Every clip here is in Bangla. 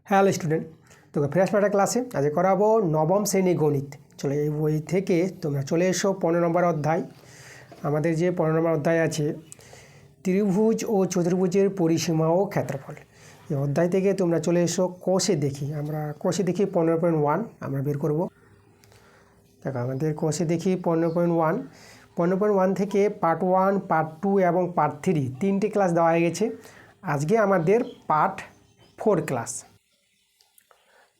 হ্যালো স্টুডেন্ট, তোকে ফ্রেশ ম্যাটার ক্লাসে আজ করাবো নবম শ্রেণী গণিত। চলো এই বই থেকে তোমরা চলে এসো 15 নম্বর অধ্যায়। আমাদের যে 15 নম্বর অধ্যায় আছে ত্রিভুজ ও চতুর্ভুজের পরিসীমা ও ক্ষেত্রফল, এই অধ্যায় থেকে তোমরা চলে এসো কোষে দেখি। আমরা কোষে দেখি 15.1 আমরা বের করব। দেখো আমাদের কোষে দেখি 15.1 15.1 থেকে পার্ট 1, পার্ট 2 এবং পার্ট 3 তিনটে ক্লাস দেওয়া হয়ে গেছে। আজকে আমাদের পার্ট 4 ক্লাস।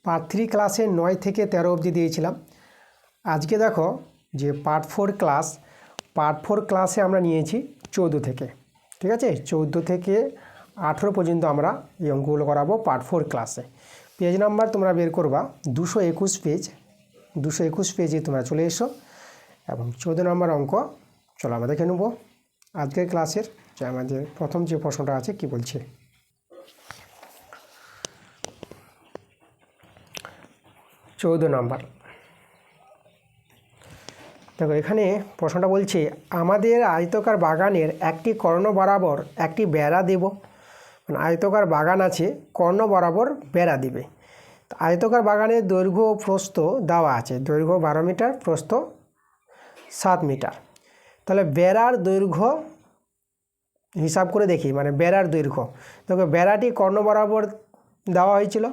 পার্ট 3 ক্লাসে 9 থেকে 13 অবধি দিয়েছিলাম। আজকে দেখো যে পার্ট 4 ক্লাস, পার্ট 4 ক্লাসে আমরা নিয়েছি 14 থেকে, ঠিক আছে? 14 থেকে 18 পর্যন্ত আমরা এই অঙ্কগুলো করাবো পার্ট 4 ক্লাসে। পেজ নাম্বার তোমরা বের করবা 221 পেজ, 221 পেজে তোমরা চলে এসো এবং 14 নম্বর অঙ্ক চলো আমরা দেখে নেব আজকের ক্লাসের। যে আমাদের প্রথম যে প্রশ্নটা আছে কি বলছে, চৌদ্দ নম্বর। দেখো এখানে প্রশ্নটা বলছে আমাদের আয়তকার বাগানের একটি কর্ণ বরাবর একটি বেড়া দেব। মানে আয়তকার বাগান আছে, কর্ণ বরাবর বেড়া দিবে। আয়তকার বাগানের দৈর্ঘ্য প্রস্থ দেওয়া আছে, দৈর্ঘ্য 12 মিটার, প্রস্থ 7 মিটার। তাহলে বেড়ার দৈর্ঘ্য হিসাব করে দেখি, মানে বেড়ার দৈর্ঘ্য। দেখো বেড়াটি কর্ণ বরাবর দেওয়া হয়েছিল,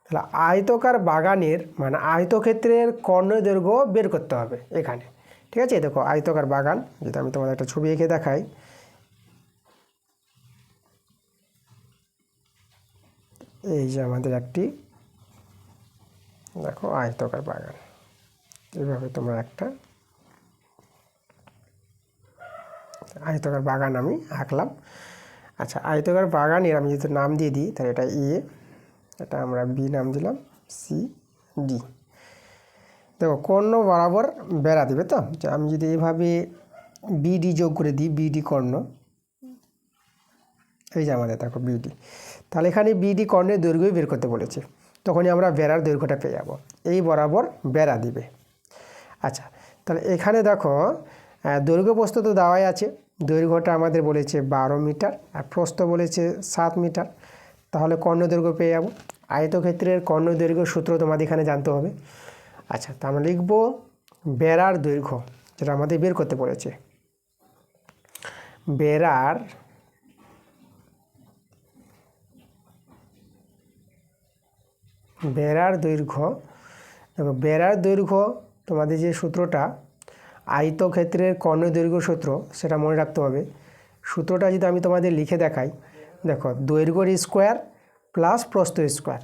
তাহলে আয়তকার বাগানের মানে আয়তক্ষেত্রের কর্ণ দৈর্ঘ্য বের করতে হবে এখানে, ঠিক আছে? দেখো আয়তকার বাগান, যদি আমি তোমাদের একটা ছবি এঁকে দেখাই, এই যে আমাদের একটি দেখো আয়তকার বাগান, এইভাবে তোমরা একটা আয়তকার বাগান আমি আঁকলাম। আচ্ছা, আয়তকার বাগানের আমি যদি নাম দিয়ে দিই, তাহলে এটা এ, এটা আমরা বি নাম দিলাম, সি, ডি। দেখো কর্ণ বরাবর বেড়া দেবে, তো আমি যদি এইভাবে বিডি যোগ করে দিই, বিডি কর্ণ, এই যে আমাদের দেখো বিডি, তাহলে এখানে বিডি কর্ণের দৈর্ঘ্যই বের করতে বলেছে, তখনই আমরা বেড়ার দৈর্ঘ্যটা পেয়ে যাব। এই বরাবর বেড়া দিবে। আচ্ছা, তাহলে এখানে দেখো দৈর্ঘ্য প্রস্থ তো দেওয়াই আছে, দৈর্ঘ্যটা আমাদের বলেছে 12 মিটার আর প্রস্থ বলেছে 7 মিটার, তাহলে কর্ণ দৈর্ঘ্য পেয়ে যাব। আয়তক্ষেত্রের কর্ণ দৈর্ঘ্য সূত্র তোমাদের এখানে জানতে হবে। আচ্ছা, তা আমরা লিখব বেড়ার দৈর্ঘ্য, যেটা আমাদের বের করতে বলেছে। বেড়ার দৈর্ঘ্য, দেখো বেড়ার দৈর্ঘ্য তোমাদের যে সূত্রটা আয়তক্ষেত্রের কর্ণ দৈর্ঘ্য সূত্র, সেটা মনে রাখতে হবে। সূত্রটা যদি আমি তোমাদের লিখে দেখাই, দেখো দৈর্ঘ্যর স্কোয়ার প্লাস প্রস্থের স্কোয়ার।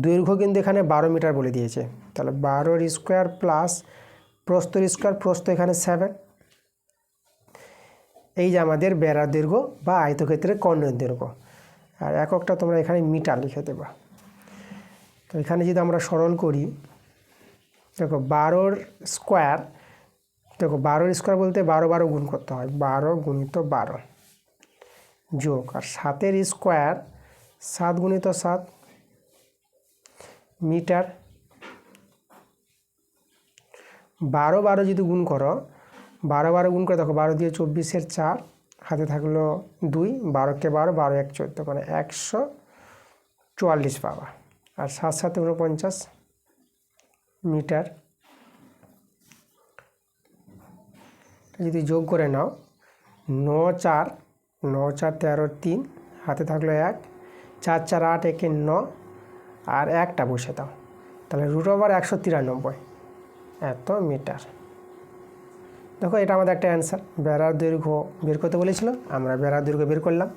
দৈর্ঘ্য কিন্তু এখানে 12 মিটার বলে দিয়েছে, তাহলে 12 স্কোয়ার প্লাস প্রস্থের স্কোয়ার, প্রস্থ এখানে 7। এই যে আমাদের বেড়ার দৈর্ঘ্য বা আয়তক্ষেত্রের কর্ণের দৈর্ঘ্য। আর এককটা তোমরা এখানে মিটার লিখে দেবা। তো এখানে যদি আমরা সরল করি, দেখো 12 স্কোয়ার, দেখো 12 স্কোয়ার বলতে 12 গুণ করতে হয়, 12 গুণিত 12 যোগ, আর 7 স্কোয়ার 7 গুণিত 7 মিটার। 12 যদি গুণ করো, 12 গুণ করে দেখো 12 দিয়ে 24-এর 4, হাতে থাকলো 2, 12কে 12, 12 1 14, মানে 144 পাবা। আর 7 7 49 মিটার। যদি যোগ করে নাও, 9 4 9 4 13 3, হাতে থাকলো 1, 4 4 8 1 9, আর একটা বসে দাও, তাহলে √193 এত মিটার। দেখো এটা আমাদের একটা অ্যান্সার। বেড়ার দৈর্ঘ্য বের করতে বলেছিল, আমরা বেড়ার দৈর্ঘ্য বের করলাম।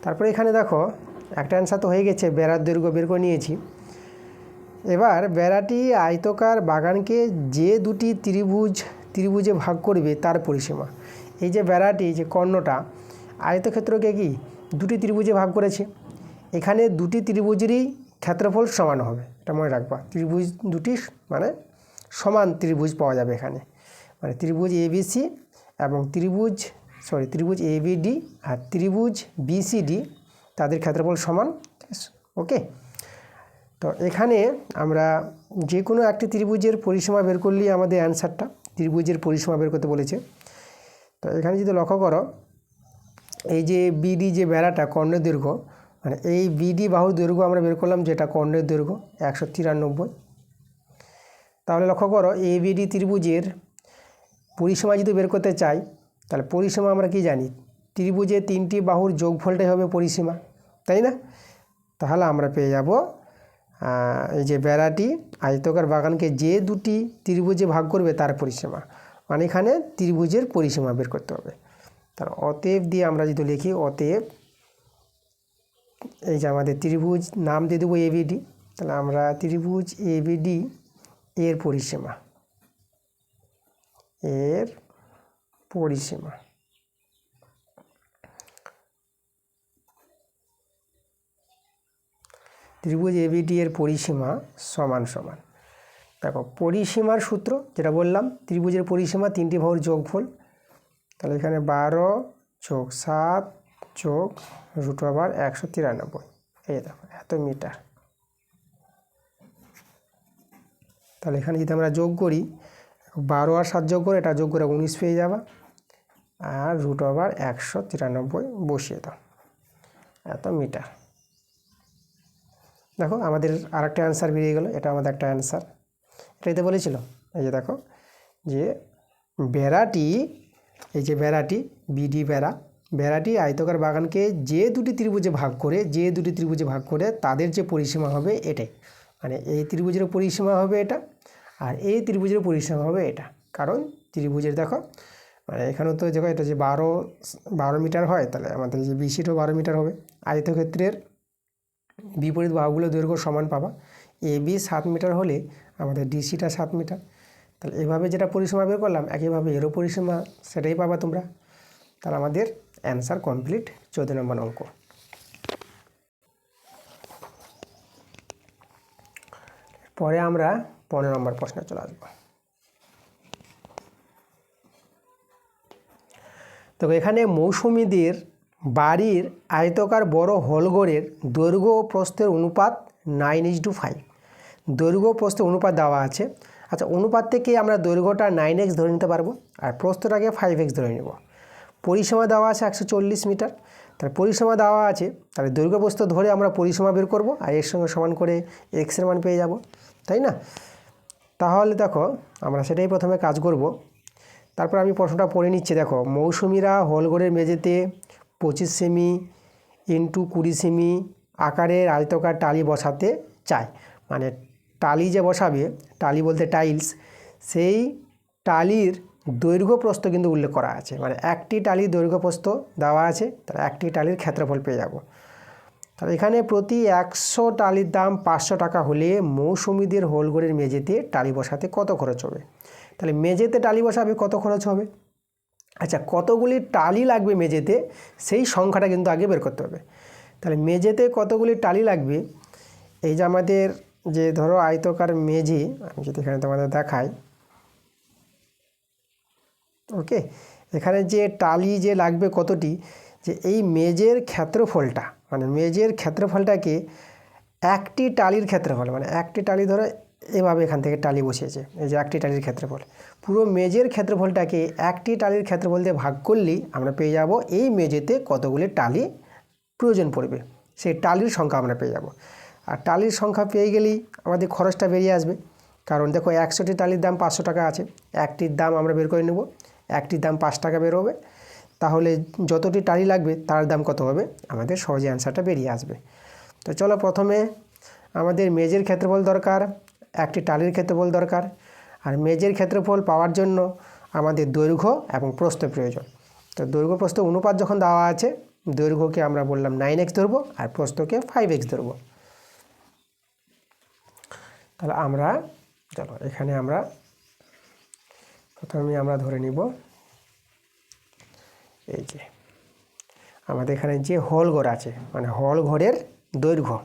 তারপরে এখানে দেখো একটা অ্যান্সার তো হয়ে গেছে, বেড়ার দৈর্ঘ্য বের করে নিয়েছি। এবার বেড়াটি আয়তকার বাগানকে যে দুটি ত্রিভুজে ভাগ করবে তার পরিসীমা। এই যে বেড়াটি, যে কর্ণটা আয়তক্ষেত্রকে কি দুটি ত্রিভুজে ভাগ করেছে, এখানে দুটি ত্রিভুজেরই ক্ষেত্রফল সমান হবে, এটা মনে রাখবা। ত্রিভুজ দুটি মানে সমান ত্রিভুজ পাওয়া যাবে এখানে, মানে ত্রিভুজ এবিসি এবং ত্রিভুজ এবিডি আর ত্রিভুজ বিসিডি, তাদের ক্ষেত্রফল সমান। ওকে, তো এখানে আমরা যে কোনো একটি ত্রিভুজের পরিসীমা বের করলেই আমাদের অ্যান্সারটা, ত্রিভুজের পরিসীমা বের করতে বলেছে। তো এখানে যদি লক্ষ্য করো, এই যে বিডি যে বেড়াটা কর্ণের দৈর্ঘ্য, মানে এই বিডি বাহুর দৈর্ঘ্য আমরা বের করলাম, যেটা কর্ণের দৈর্ঘ্য 193। তাহলে লক্ষ্য করো এবিডি ত্রিভুজের পরিসীমা যদি বের করতে চাই, তাহলে পরিসীমা আমরা কি জানি, ত্রিভুজের 3টি বাহুর যোগফলটাই হবে পরিসীমা, তাই না? তাহলে আমরা পেয়ে যাব এই যে বেড়াটি আয়তকার বাগানকে যে দুটি ত্রিভুজে ভাগ করবে তার পরিসীমা, মানে এখানে ত্রিভুজের পরিসীমা বের করতে হবে। তার অতএব দিয়ে আমরা যদি লিখি, অতএব এই যে আমাদের ত্রিভুজ নাম দিয়ে দেবো এবিডি, তাহলে আমরা ত্রিভুজ এবিডি এর পরিসীমা, ত্রিভুজ এবিডি এর পরিসীমা সমান সমান, দেখো পরিসীমার সূত্র যেটা বললাম, ত্রিভুজের পরিসীমা 3টি বাহুর যোগফল, তাহলে এখানে 12 + 7 + √193, এই দেখো এত মিটার। তাহলে এখানে যদি আমরা যোগ করি, 12 আর 7 যোগ করে এটা যোগ করে 19 পেয়ে যাবা, আর √193 বসিয়ে দাও, এত মিটার। দেখো আমাদের আরেকটা অ্যান্সার বেরিয়ে গেল, এটা আমাদের একটা অ্যান্সার। এটাইতে বলেছিল, এই যে দেখো যে বেড়াটি, এই যে বেড়াটি বিডি বেড়াটি আয়তকার বাগানকে যে দুটি ত্রিভুজে ভাগ করে তাদের যে পরিসীমা হবে এটাই, মানে এই ত্রিভুজের পরিসীমা হবে এটা, আর এই ত্রিভুজের পরিসীমা হবে এটা। কারণ ত্রিভুজের দেখো মানে এখানেও তো দেখো এটা যে 12 মিটার হয়, তাহলে আমাদের যে বিসিটাও 12 মিটার হবে। আয়তক্ষেত্রের বিপরীত বাহুগুলো দৈর্ঘ্য সমান পাবা, এবি 7 মিটার হলে আমাদের ডিসিটা 7 মিটার। তাহলে এভাবে যেটা পরিসীমা বের করলাম, একইভাবে এরও পরিসীমা সেটাই পাবা তোমরা। তাহলে আমাদের অ্যান্সার কমপ্লিট 14 নম্বর অঙ্ক। পরে আমরা 15 নম্বর প্রশ্নে চলে আসবো। তো এখানে মৌসুমীদের বাড়ির আয়তকার বড় হলঘরের দৈর্ঘ্য ও প্রস্থের অনুপাত 9:5, দৈর্ঘ্য প্রস্থের অনুপাত দেওয়া আছে। আচ্ছা, অনুপাত থেকে আমরা দৈর্ঘ্যটা 9x ধরে নিতে পারবো, আর প্রস্থটাকে 5x ধরে নেব। পরিসীমা দেওয়া আছে 140 মিটার, তাহলে পরিসীমা দেওয়া আছে, তাহলে দৈর্ঘ্য প্রস্থ ধরে আমরা পরিসীমা বের করব, আর এর সঙ্গে সমান করে এক্সের মান পেয়ে যাব, তাই না? তাহলে দেখো আমরা সেটাই প্রথমে কাজ করব। তারপর আমি প্রশ্নটা পড়ে নিচ্ছি। দেখো, মৌসুমীরা হলঘরের মেঝেতে 25 সেমি × 20 সেমি আকারের আয়তকার টালি বসাতে চায়। মানে টালি যে বসাবে, টালি বলতে টাইলস, সেই টালির দৈর্ঘ্য প্রস্থ কিন্তু উল্লেখ করা আছে, মানে একটি টালির দৈর্ঘ্য প্রস্থ দেওয়া আছে, তাহলে একটি টালির ক্ষেত্রফল পেয়ে যাব। তাহলে এখানে প্রতি 100 টালির দাম 500 টাকা হলে মৌসুমীদের হলঘরের মেঝেতে টালি বসাতে কত খরচ হবে? তাহলে মেঝেতে টালি বসাবে, কত খরচ হবে? আচ্ছা, কতগুলি টালি লাগবে মেঝেতে, সেই সংখ্যাটা কিন্তু আগে বের করতে হবে। তাহলে মেঝেতে কতগুলি টালি লাগবে, এই যে আমাদের যে ধরো আয়তকার মেঝে, আমি যদি এখানে তোমাদের দেখাই, ওকে, এখানে যে টালি যে লাগবে কতটি, যে এই মেঝের ক্ষেত্রফলটা, মানে মেঝের ক্ষেত্রফলটাকে একটি টালির ক্ষেত্রফল, মানে একটি টালি ধরো এভাবে এখান থেকে টালি বসিয়েছে, এই যে একটি টালির ক্ষেত্রফল, পুরো মেঝের ক্ষেত্রফলটাকে একটি টালির ক্ষেত্রফল দিয়ে ভাগ করলেই আমরা পেয়ে যাব এই মেঝেতে কতগুলি টালি প্রয়োজন পড়বে, সেই টালির সংখ্যা আমরা পেয়ে যাব। আর টালির সংখ্যা পেয়ে গেলেই আমাদের খরচটা বেরিয়ে আসবে। কারণ দেখো 100টি টালির দাম 500 টাকা আছে, একটির দাম আমরা বের করে নেব, একটির দাম 5 টাকা বের হবে, তাহলে যতটি টালি লাগবে তার দাম কত হবে, আমাদের সহজে অ্যান্সারটা বেরিয়ে আসবে। তো চলো, প্রথমে আমাদের মেঝের ক্ষেত্রফল দরকার, একটি টালির ক্ষেত্রফল দরকার, আর মেঝের ক্ষেত্রফল পাওয়ার জন্য আমাদের দৈর্ঘ্য এবং প্রস্থ প্রয়োজন। তো দৈর্ঘ্য প্রস্থ অনুপাত যখন দেওয়া আছে, দৈর্ঘ্যকে আমরা বললাম 9x ধরবো, আর প্রস্থকে 5x ধরবো। তাহলে আমরা চলো এখানে আমরা প্রথমে আমরা ধরে নিব, এই যে আমাদের এখানে যে হলঘর আছে, মানে হলঘরের দৈর্ঘ্য,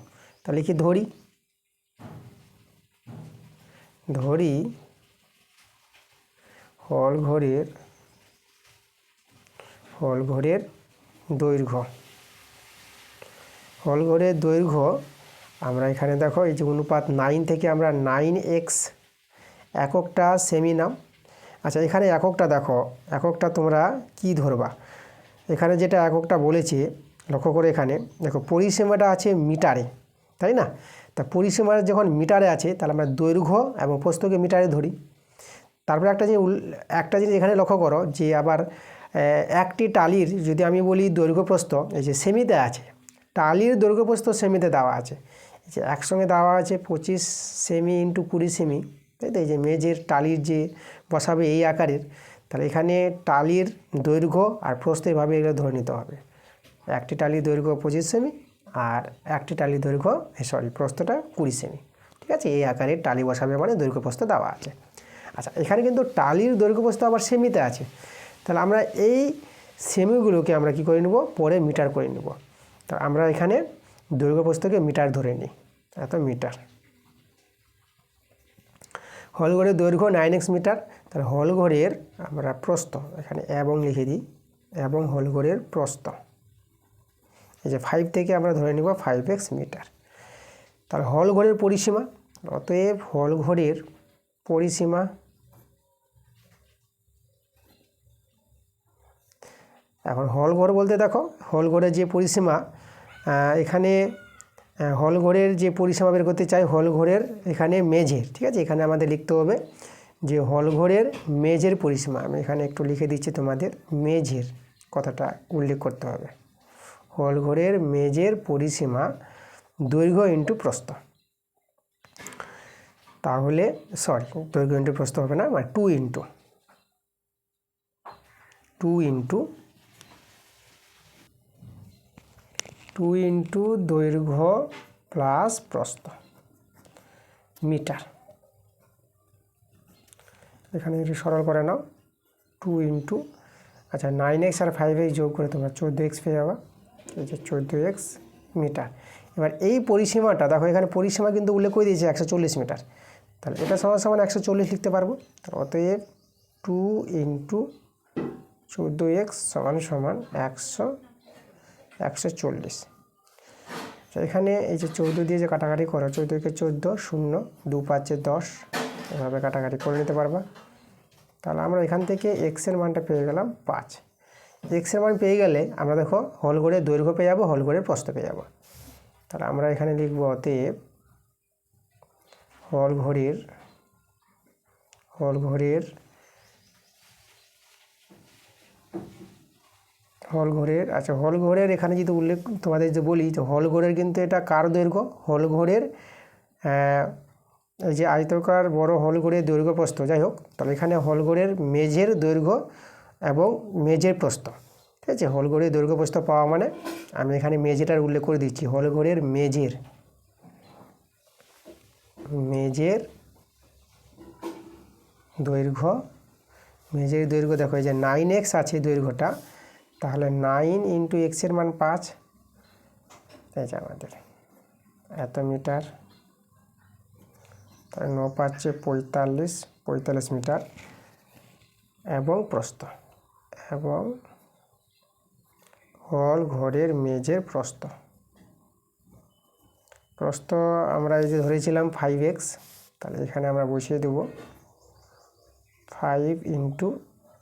তাহলে কি ধরি হলঘরের দৈর্ঘ্য আমরা এখানে দেখো এই যে অনুপাত 9 থেকে আমরা 9x এককটা সেমি নাম। আচ্ছা, এখানে এককটা দেখো, এককটা তোমরা কি ধরবা, এখানে যেটা এককটা বলেছে লক্ষ্য করে এখানে দেখো পরিসীমাটা আছে মিটারে, তাই না? তা পরিসীমাটা যখন মিটারে আছে তাহলে আমরা দৈর্ঘ্য এবং প্রস্থকে মিটারে ধরি। তারপরে একটা জিনিস এখানে লক্ষ্য করো যে আবার একটি টালির যদি আমি বলি দৈর্ঘ্য প্রস্থ এই যে সেমিতে আছে, টালির দৈর্ঘ্য প্রস্থ সেমিতে দেওয়া আছে, এই যে একসঙ্গে দেওয়া আছে 25 সেমি ইন্টু 20 সেমি, তাই তো? এই যে মেজের টালির যে বসাবে এই আকারের, তাহলে এখানে টালির দৈর্ঘ্য আর প্রস্থ এভাবে এগুলো ধরে নিতে হবে। একটি টালির দৈর্ঘ্য 25 সেমি আর একটি টালির দৈর্ঘ্য প্রস্থটা 20 সেমি, ঠিক আছে? এই আকারের টালি বসাবে মানে দৈর্ঘ্য প্রস্থ দেওয়া আছে। আচ্ছা, এখানে কিন্তু টালির দৈর্ঘ্য প্রস্থ আবার সেমিতে আছে, তাহলে আমরা এই সেমিগুলোকে আমরা কী করে নেব, পরে মিটার করে নেব। তা আমরা এখানে দৈর্ঘ্য প্রস্থকে মিটার ধরে নিই, এত মিটার। হলঘরের দৈর্ঘ্য 9x মিটার, তাহলে হলঘরের আমরা প্রস্থ এখানে এবং লিখে দিই, এবং হলঘরের প্রস্থ এই যে 5 থেকে আমরা ধরে নেব 5x মিটার। তাহলে হলঘরের পরিসীমা, অতএব হলঘরের পরিসীমা এখন হলঘর বলতে দেখো হলঘরের যে পরিসীমা, এখানে হলঘরের যে পরিসীমা বের করতে চাই, হলঘরের এখানে মেঝের, ঠিক আছে? এখানে আমাদের লিখতে হবে যে হলঘরের মেঝের পরিসীমা। আমি এখানে একটু লিখে দিচ্ছি তোমাদের, মেঝের কথাটা উল্লেখ করতে হবে। হলঘরের মেঝের পরিসীমা দৈর্ঘ্য ইন্টু প্রস্থ, তাহলে দৈর্ঘ্য ইন্টু প্রস্থ হবে না, মানে 2 ইন্টু দৈর্ঘ্য প্লাস প্রস্থ মিটার। এখানে একটু সরল করে নাও, 2 ইন্টু 9x আর 5x যোগ করে তোমরা 14x পেয়ে যাবা, এই যে 14x মিটার। এবার এই পরিসীমাটা দেখো, এখানে পরিসীমা কিন্তু উল্লেখ করে দিয়েছে 140 মিটার, তাহলে এটা সমান সমান 140 লিখতে পারবো। অতএব 2 ইন্টু 14x সমান সমান 140। এখানে এই যে 14 দিয়ে যে কাটাকাটি করো, 14কে 14, 0, 2 5 10, এভাবে কাটাকাটি করে নিতে পারবা। তাহলে আমরা এখান থেকে এক্সের মানটা পেয়ে গেলাম 5। এক্সের মান পেয়ে গেলে আমরা দেখো হলঘরের দৈর্ঘ্য পেয়ে যাবো, হলঘরের প্রস্থ পেয়ে যাবো। তাহলে আমরা এখানে লিখব অতএব হলঘরের হলঘরের এখানে যদি উল্লেখ তোমাদের যে বলি যে হলঘরের কিন্তু এটা কার দৈর্ঘ্য, হলঘরের এই যে আয়তকার বড় হলঘরের দৈর্ঘ্য প্রস্থ, যাই হোক, তাহলে এখানে হলঘরের মেঝের দৈর্ঘ্য এবং মেঝের প্রস্থ, ঠিক আছে? হলঘরের দৈর্ঘ্য প্রস্থ পাওয়া মানে আমি এখানে মেঝেটার উল্লেখ করে দিচ্ছি, হলঘরের মেঝের দৈর্ঘ্য দেখো এই যে 9x আছে দৈর্ঘ্যটা, তাহলে 9 ইন্টু এক্সের মান 5, এই যে আমাদের এত মিটার, তাহলে 9 5 45 মিটার, এবং প্রস্থ, এবং হলঘরের মেঝের প্রস্থ আমরা এই যে ধরেছিলাম 5x, তাহলে এখানে আমরা বসিয়ে দেব 5 ইন্টু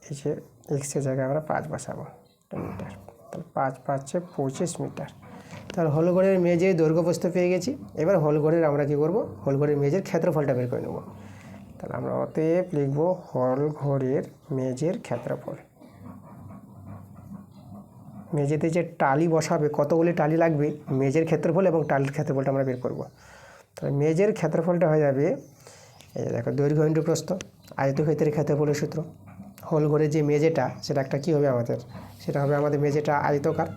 এই যে এক্সের জায়গায় আমরা 5 বসাবো মিটার, তাহলে 5 5 25 মিটার। তাহলে হলঘরের মেঝের দৈর্ঘ্য প্রস্থ পেয়ে গেছি। এবার হলঘরের আমরা কী করব, হলঘরের মেঝের ক্ষেত্রফলটা বের করে নেব। তাহলে আমরা অতএব লিখব হলঘরের মেঝের ক্ষেত্রফল। মেঝেতে যে টালি বসাবে, কতগুলি টালি লাগবে, মেঝের ক্ষেত্রফল এবং টালির ক্ষেত্রফলটা আমরা বের করব। তাহলে মেঝের ক্ষেত্রফলটা হয়ে যাবে এই দেখো দৈর্ঘ্য ইন্টু প্রস্থ, আয়তক্ষেত্রের ক্ষেত্রফলের সূত্র। হলঘরের যে মেঝেটা সেটা একটা কী হবে আমাদের, সেটা হবে আমাদের মেঝেটা আয়তকার,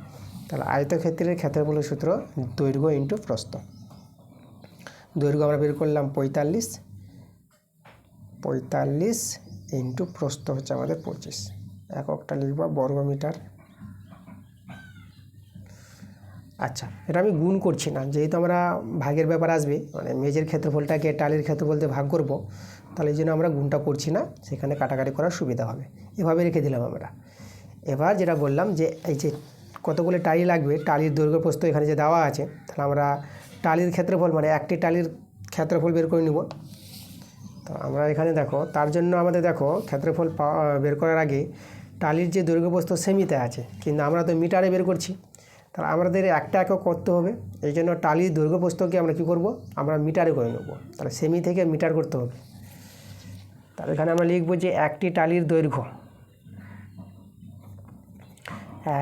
তাহলে আয়তক্ষেত্রের ক্ষেত্রফলের সূত্র দৈর্ঘ্য ইন্টু প্রস্থ। দৈর্ঘ্য আমরা বের করলাম 45 ইন্টু প্রস্থ হচ্ছে আমাদের 25, এককটা লিখব বর্গমিটার। আচ্ছা, এটা আমি গুণ করছি না, যেহেতু আমরা ভাগের ব্যাপার আসবে, মানে মেঝের ক্ষেত্রফলটাকে টালির ক্ষেত্রফল দিয়ে ভাগ করব, তাহলে এই জন্য আমরা গুণটা করছি না, সেখানে কাটাকাটি করার সুবিধা হবে, এভাবে রেখে দিলাম আমরা। এবার যেটা বললাম যে এই যে কতগুলো টালি লাগবে, টালির দৈর্ঘ্য প্রস্থ এখানে যে দেওয়া আছে, তাহলে আমরা টালির ক্ষেত্রফল মানে একটি টালির ক্ষেত্রফল বের করে নেব। তো আমরা এখানে দেখো তার জন্য আমাদের দেখো ক্ষেত্রফল বের করার আগে টালির যে দৈর্ঘ্য প্রস্থ সেমিতে আছে, কিন্তু আমরা তো মিটারে বের করছি, তাহলে আমাদের একটা একক করতে হবে, এই জন্য টালির দৈর্ঘ্য প্রস্থকে আমরা কী করব, আমরা মিটারে করে নেব। তাহলে সেমি থেকে মিটার করতে হবে। তাহলে এখানে আমরা লিখব যে একটি টালির দৈর্ঘ্য,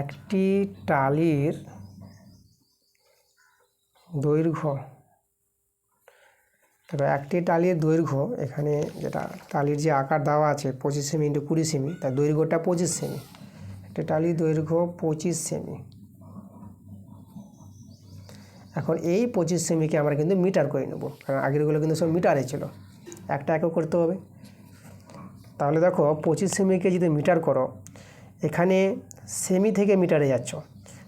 একটি টালির দৈর্ঘ্য, তবে একটি টালির দৈর্ঘ্য এখানে যেটা টালির যে আকার দেওয়া আছে 25 সেমি ইন্টু 20 সেমি, তার দৈর্ঘ্যটা 25 সেমি। একটি টালির দৈর্ঘ্য 25 সেমি। এখন এই 25 সেমিকে আমরা কিন্তু মিটার করে নেব, কারণ আগেরগুলো কিন্তু সব মিটারে ছিল, একটা একক করতে হবে। তাহলে দেখো 25 সেমিকে যদি মিটার করো, এখানে সেমি থেকে মিটারে যাচ্ছ।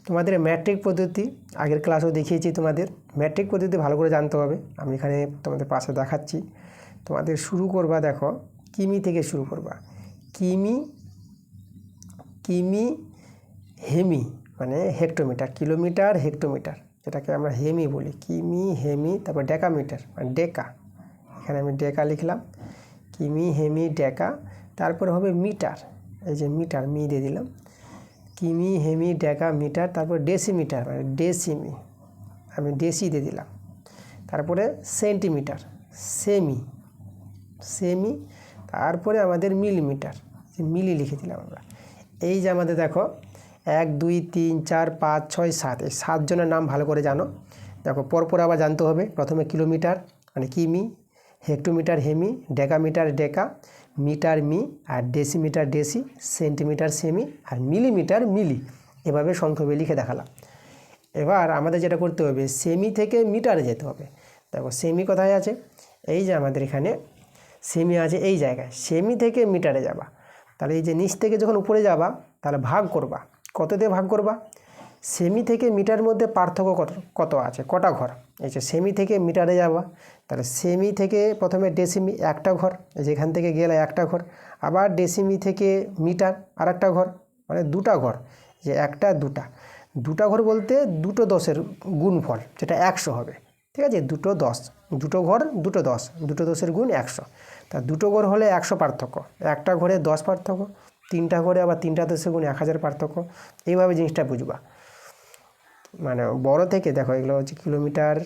তোমাদের ম্যাট্রিক পদ্ধতি আগের ক্লাসেও দেখিয়েছি, তোমাদের ম্যাট্রিক পদ্ধতি ভালো করে জানতে হবে। আমি এখানে তোমাদের পাশে দেখাচ্ছি। তোমাদের শুরু করবা, দেখো কিমি থেকে শুরু করবা, কিমি, কিমি, হেমি মানে হেক্টোমিটার, কিলোমিটার হেক্টোমিটার, যেটাকে আমরা হেমি বলি, কিমি হেমি, তারপর ডেকামিটার মানে ডেকা, এখানে আমি ডেকা লিখলাম, কিমি হেমি ডেকা, তারপরে হবে মিটার, এই যে মিটার মি দিয়ে দিলাম, কিমি হেমি ডেকা মিটার, তারপর ডেসিমিটার মানে ডেসিমি, আমি ডেসি দিয়ে দিলাম, তারপরে সেন্টিমিটার সেমি, সেমি, তারপরে আমাদের মিলিমিটার, মিলি লিখে দিলাম আমরা। এই যে আমাদের দেখো 1 2 3 4 5 6 7, এই 7 জনের নাম ভালো করে জানো। দেখো পরপর আবার জানতে হবে। প্রথমে কিলোমিটার মানে কিমি, হেক্টোমিটার হেমি, ডেকামিটার ডেকা, মিটার মি, আর ডেসিমিটার ডেসি, সেন্টিমিটার সেমি, আর মিলিমিটার মিলি। এভাবে সংক্ষেপে লিখে দেখালাম। এবার আমাদের যেটা করতে হবে, সেমি থেকে মিটারে যেতে হবে। দেখো সেমি কোথায় আছে, এই যে আমাদের এখানে সেমি আছে এই জায়গায়, সেমি থেকে মিটারে যাবা। তাহলে এই যে নিচ থেকে যখন উপরে যাবা, তাহলে ভাগ করবা, কত দিয়ে ভাগ করবা, সেমি থেকে মিটার মধ্যে পার্থক্য কত আছে, কটা ঘর। এই যে সেমি থেকে মিটারে যাবা, তাহলে সেমি থেকে প্রথমে ডেসিমি একটা ঘর, যেখান থেকে গেলে একটা ঘর, আবার ডেসিমি থেকে মিটার আর একটা ঘর, মানে দুটা ঘর, যে একটা দুটা, দুটা ঘর বলতে দুটো 10-এর গুণফল, যেটা 100 হবে। ঠিক আছে, দুটো 10, দুটো ঘর দুটো 10, দুটো 10-এর গুণ 100। তা দুটো ঘর হলে 100 পার্থক্য, একটা ঘরে 10 পার্থক্য, তিনটা ঘরে আবার তিনটা 10-এর গুণ 1000 পার্থক্য। এইভাবে জিনিসটা বুঝবা। মানে বড় থেকে দেখো, এগুলো হচ্ছে কিলোমিটার,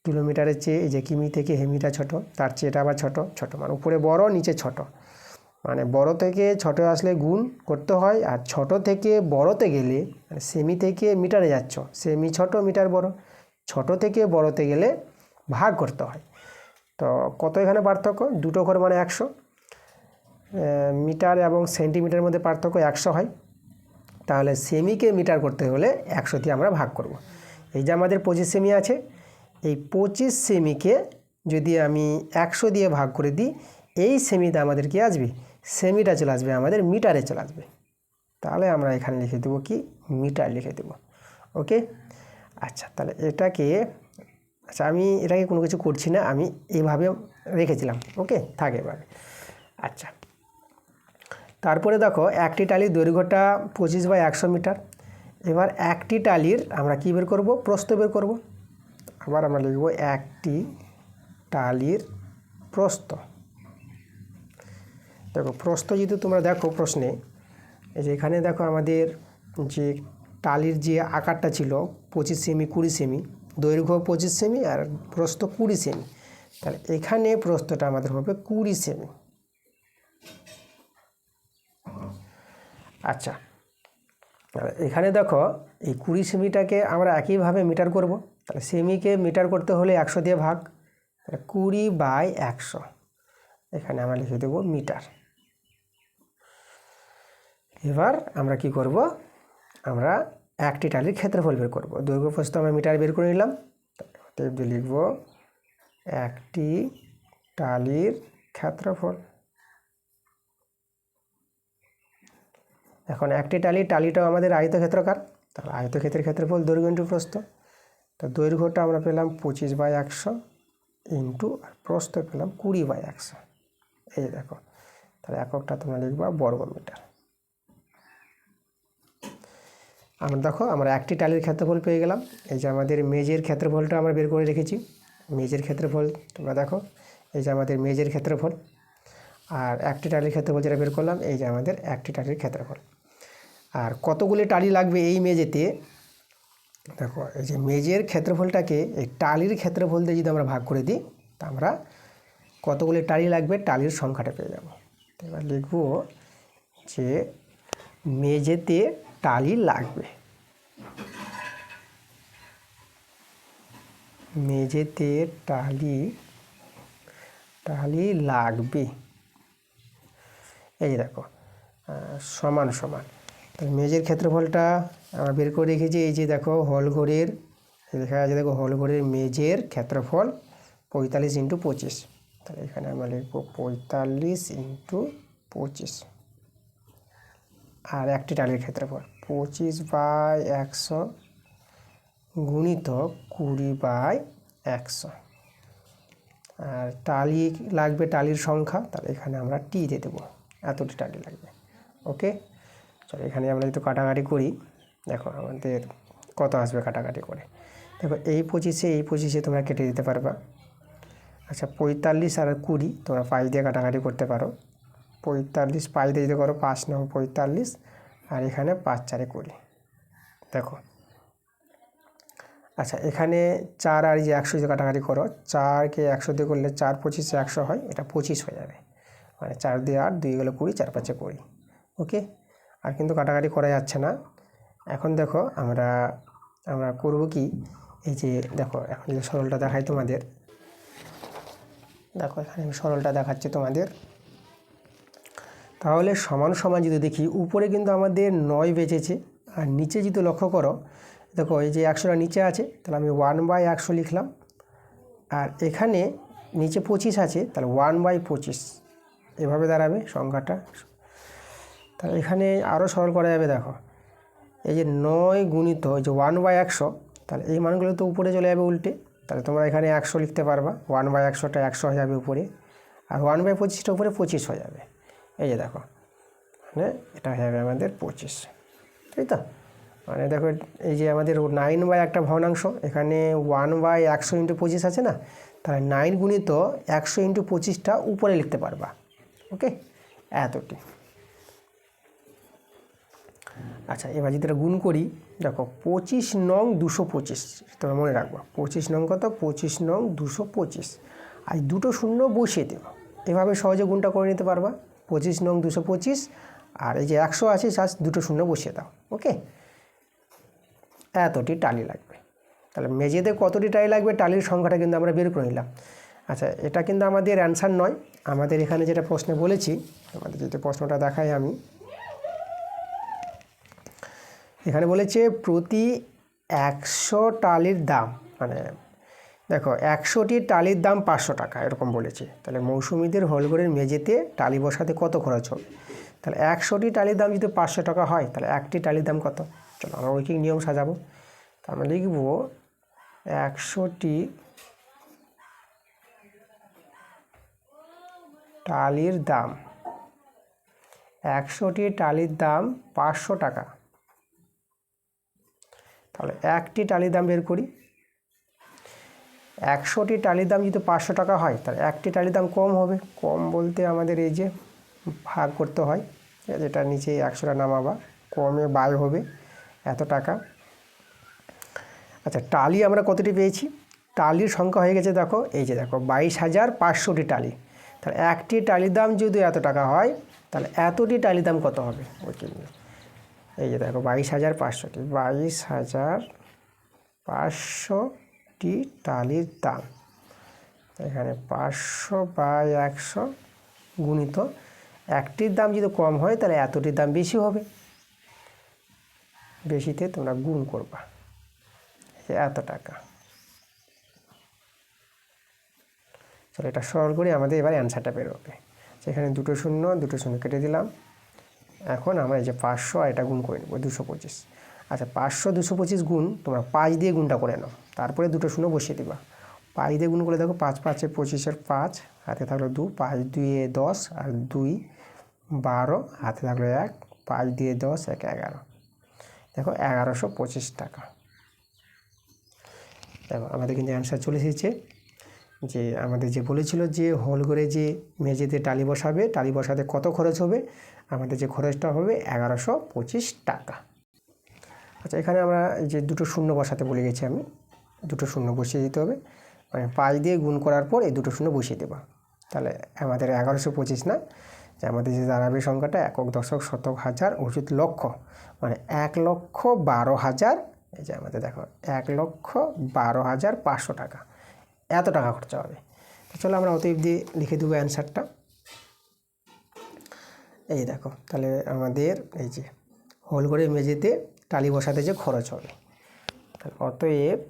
কিলোমিটারের চেয়ে এই যে কিমি থেকে হেমিটা ছোট, তার চেয়ে এটা আবার ছোট ছোট, মানে উপরে বড় নিচে ছোট, মানে বড় থেকে ছোট আসলে গুণ করতে হয়, আর ছোট থেকে বড়তে গেলে মানে সেমি থেকে মিটারে যাচ্ছ, সেমি ছোট মিটার বড়, ছোট থেকে বড়তে গেলে ভাগ করতে হয়। তো কত এখানে পার্থক্য, দুটো ঘর মানে 100, মিটার এবং সেন্টিমিটারের মধ্যে পার্থক্য 100 হয়। তাহলে সেমিকে মিটার করতে হলে 100 দিয়ে আমরা ভাগ করব। এই যে আমাদের 25 সেমি আছে, এই 25 সেমিকে যদি আমি 100 দিয়ে ভাগ করে দিই, এই সেমিতে আমাদের কি আসবে, সেমিটা চলে আসবে আমাদের মিটারে চলে আসবে। তাহলে আমরা এখানে লিখে দেবো কি, মিটার লিখে দেবো। ওকে, আচ্ছা তাহলে এটাকে, আচ্ছা আমি এটাকে কোনো কিছু করছি না, আমি এইভাবে রেখেছিলাম। ওকে থাক এভাবে। আচ্ছা, তারপরে দেখো একটি টালির দৈর্ঘ্যটা 25/100 মিটার। এবার একটি টালির আমরা কী বের করব, প্রস্থ বের করব। আবার আমরা লিখব একটি টালির প্রস্থ। দেখো প্রস্থ যদি তোমরা দেখো প্রশ্নে, এই যে এখানে দেখো আমাদের যে টালির যে আকারটা ছিল 25 সেমি 20 সেমি, দৈর্ঘ্য 25 সেমি আর প্রস্থ 20 সেমি, তাহলে এখানে প্রস্থটা আমাদের হবে 20 সেমি। আচ্ছা, এখানে দেখো এই 20 সেমিটাকে আমরা একইভাবে মিটার করব। তাহলে সেমিকে মিটার করতে হলে 100 দিয়ে ভাগ, তাহলে 20/100, এখানে আমরা লিখে দেবো মিটার। এবার আমরা কি করব, আমরা একটি টালির ক্ষেত্রফল বের করব। দৈর্ঘ্য প্রস্থ আমরা মিটার বের করে নিলাম, তাই লিখব একটি টালির ক্ষেত্রফল। এখন একটি টালিটাও আমাদের আয়তক্ষেত্রাকার, তাহলে আয়তক্ষেত্রের ক্ষেত্রফল দৈর্ঘ্য ইন্টু প্রস্থ। তো দৈর্ঘ্যটা আমরা পেলাম 25/100 ইন্টু, আর প্রস্থ পেলাম 20/100। এই দেখো, তাহলে এককটা তোমরা লিখবা বর্গ মিটার। আমরা দেখো আমরা একটি টালির ক্ষেত্রফল পেয়ে গেলাম। এই যে আমাদের মেজের ক্ষেত্রফলটা আমরা বের করে রেখেছি, মেজের ক্ষেত্রফল তোমরা দেখো, এই যে আমাদের মেজের ক্ষেত্রফল, আর একটি টালির ক্ষেত্রফল যেটা বের করলাম, এই যে আমাদের একটি টালির ক্ষেত্রফল। আর কতগুলি টালি লাগবে এই মেজেতে, দেখো এই যে মেজের ক্ষেত্রফলটাকে এই টালির ক্ষেত্রফল দিয়ে যদি আমরা ভাগ করে দিই, তা আমরা কতগুলি টালি লাগবে টালির সংখ্যাটা পেয়ে যাব। এবার লিখব যে মেঝেতে টালি লাগবে, মেঝেতে টালি লাগবে। এই দেখো সমান সমান, মেঝের ক্ষেত্রফলটা আমরা বের করে রেখেছি। এই যে দেখো হলঘরের লেখা আছে, দেখো হলঘরের মেঝের ক্ষেত্রফল 45 × 25। তাহলে এখানে আমরা লিখব 45 × 25। আর একটি টালির ক্ষেত্রফল 25/100 গুণিতক 20/100। আর টালি লাগবে, টালির সংখ্যা, তাহলে এখানে আমরা টি দিয়ে দেবো, এতটি টালি লাগবে। ওকে, চলো এখানে আমরা একটু কাটাকাটি করি। দেখো আমাদের কত আসবে কাটাকাটি করে। দেখো এই 25 তোমরা কেটে দিতে পারবা। আচ্ছা 45 আর 20 তোমরা 5 দিয়ে কাটাকাটি করতে পারো। 45 5 দিয়ে যদি করো 5 9 45, আর এখানে 5 4 20। দেখো আচ্ছা এখানে 4 আর 100 দিয়ে কাটাকাটি করো, 4কে 100 দিয়ে করলে 4 25 100 হয়, এটা 25 হয়ে যাবে। মানে 4 দিয়ে 8, 2 গেলে 20, 4 5 20। ওকে, আর কিন্তু কাটাকাটি করা যাচ্ছে না। এখন দেখো আমরা করব কি, এই যে দেখো এখন যে সরলটা দেখাই তোমাদের, দেখো এখানে আমি সরলটা দেখাচ্ছি তোমাদের। তাহলে সমান সমান যদি দেখি, উপরে কিন্তু আমাদের 9 বেঁচেছে, আর নিচে যদি লক্ষ্য করো, দেখো এই যে 100টা নিচে আছে, তাহলে আমি 1/100 লিখলাম। আর এখানে নিচে 25 আছে, তাহলে 1/25 এভাবে দাঁড়াবে সংখ্যাটা। তাহলে এখানে আরও সরল করা যাবে। দেখো এই যে 9 গুণিত এই যে 1/100, তাহলে এই মানগুলো তো উপরে চলে যাবে উল্টে, তাহলে তোমরা এখানে 100 লিখতে পারবা। 1/100টা 100 হয়ে যাবে উপরে, আর 1/25টা উপরে 25 হয়ে যাবে। এই যে দেখো মানে এটা হয়ে যাবে আমাদের 25, তাই তো? মানে দেখো এই যে আমাদের 9 একটা ভগ্নাংশ, এখানে 1/100 × 25 আছে না, তাহলে 9 গুণিত 100 × 25টা উপরে লিখতে পারবা। ওকে, এতটি। আচ্ছা এবার যদি এটা গুণ করি, দেখো 25 নং 225, তোমরা মনে রাখবো 25 নং কত, 25 নং 225, আর দুটো শূন্য বসিয়ে দেবো। এভাবে সহজে গুণটা করে নিতে পারবা। 25 নং 225, আর এই যে 100 আছে, জাস্ট দুটো শূন্য বসিয়ে দাও। ওকে, এতটি টালি লাগবে। তাহলে মেঝেতে কতটি টালি লাগবে, টালির সংখ্যাটা কিন্তু আমরা বের করে নিলাম। আচ্ছা এটা কিন্তু আমাদের অ্যান্সার নয়, আমাদের এখানে যেটা প্রশ্নে বলেছি, আমাদের যদি প্রশ্নটা দেখাই আমি, এখানে বলেছে প্রতি 100 টালির দাম, মানে দেখো 100টি টালির দাম 500 টাকা এরকম বলেছে। তাহলে মৌসুমীদের হলঘরের মেঝেতে টালি বসাতে কত খরচ হবে? তাহলে 100টি টালির দাম যদি 500 টাকা হয়, তাহলে একটি টালির দাম কত? চলো আমরা ঐকিক নিয়ম সাজাবো। তা আমরা লিখব 100টি টালির দাম, 100টি টালির দাম 500 টাকা। তাহলে একটি টালির দাম বের করি। 100টি টালির দাম যদি 500 টাকা হয়, তাহলে একটি টালির দাম কম হবে। কম বলতে আমাদের এই যে ভাগ করতে হয়, যেটা নিচে 100টা নামাবা, কমে বাই হবে এত টাকা। আচ্ছা টালি আমরা কতটি পেয়েছি, টালির সংখ্যা হয়ে গেছে, দেখো এই যে দেখো 22,500টি টালি। তাহলে একটি টালির দাম যদি এত টাকা হয়, তাহলে এতটি টালির দাম কত হবে? এই যে দেখো 22,500টি, 22,500টি টালির দাম। এখানে 500/100 গুণিত একটির দাম যদি কম হয়, তাহলে এতটির দাম বেশি হবে। বেশিতে তোমরা গুণ করবা, এত টাকা। চলো এটা সরল করে আমাদের এবার অ্যান্সারটা বেরোবে। সেখানে দুটো শূন্য কেটে দিলাম। এখন আমরা এই যে 500 আর এটা গুণ করে নেব 225। আচ্ছা 500 225 গুণ, তোমরা 5 দিয়ে গুণটা করে নাও, তারপরে দুটো শূন্য বসিয়ে দিবা। 5 দিয়ে গুণ করে দেখো 5 5 25-এর 5, হাতে থাকলো 2, 5 2 10, আর 2 12, হাতে থাকলো 1, 5 দিয়ে 10 1 11। দেখো 1125 টাকা। দেখো আমাদের কিন্তু অ্যান্সার চলে এসেছে। যে আমাদের যে বলেছিল যে হল করে যে মেঝেতে টালি বসাবে, টালি বসাতে কত খরচ হবে, আমাদের যে খরচটা হবে 1125 টাকা। আচ্ছা, এখানে আমরা এই যে দুটো শূন্য বসাতে বলে গেছি, আমি দুটো শূন্য বসিয়ে দিতে হবে, মানে পাঁচ দিয়ে গুণ করার পর এই দুটো শূন্য বসিয়ে দেবো। তাহলে আমাদের 1125 না, যে আমাদের যে দাঁড়াবে সংখ্যাটা একক, দশক, শতক, হাজার, অযুত, লক্ষ, মানে 1,12,000। এই যে আমাদের দেখো 1,12,500 টাকা, এত টাকা খরচা হবে। চলো আমরা অতএব দিয়ে লিখে দেবো অ্যান্সারটা। এই দেখো, তাহলে আমাদের এই যে হোল ঘরে মেঝেতে টালি বসাতে যে খরচ হবে, তাহলে অতএব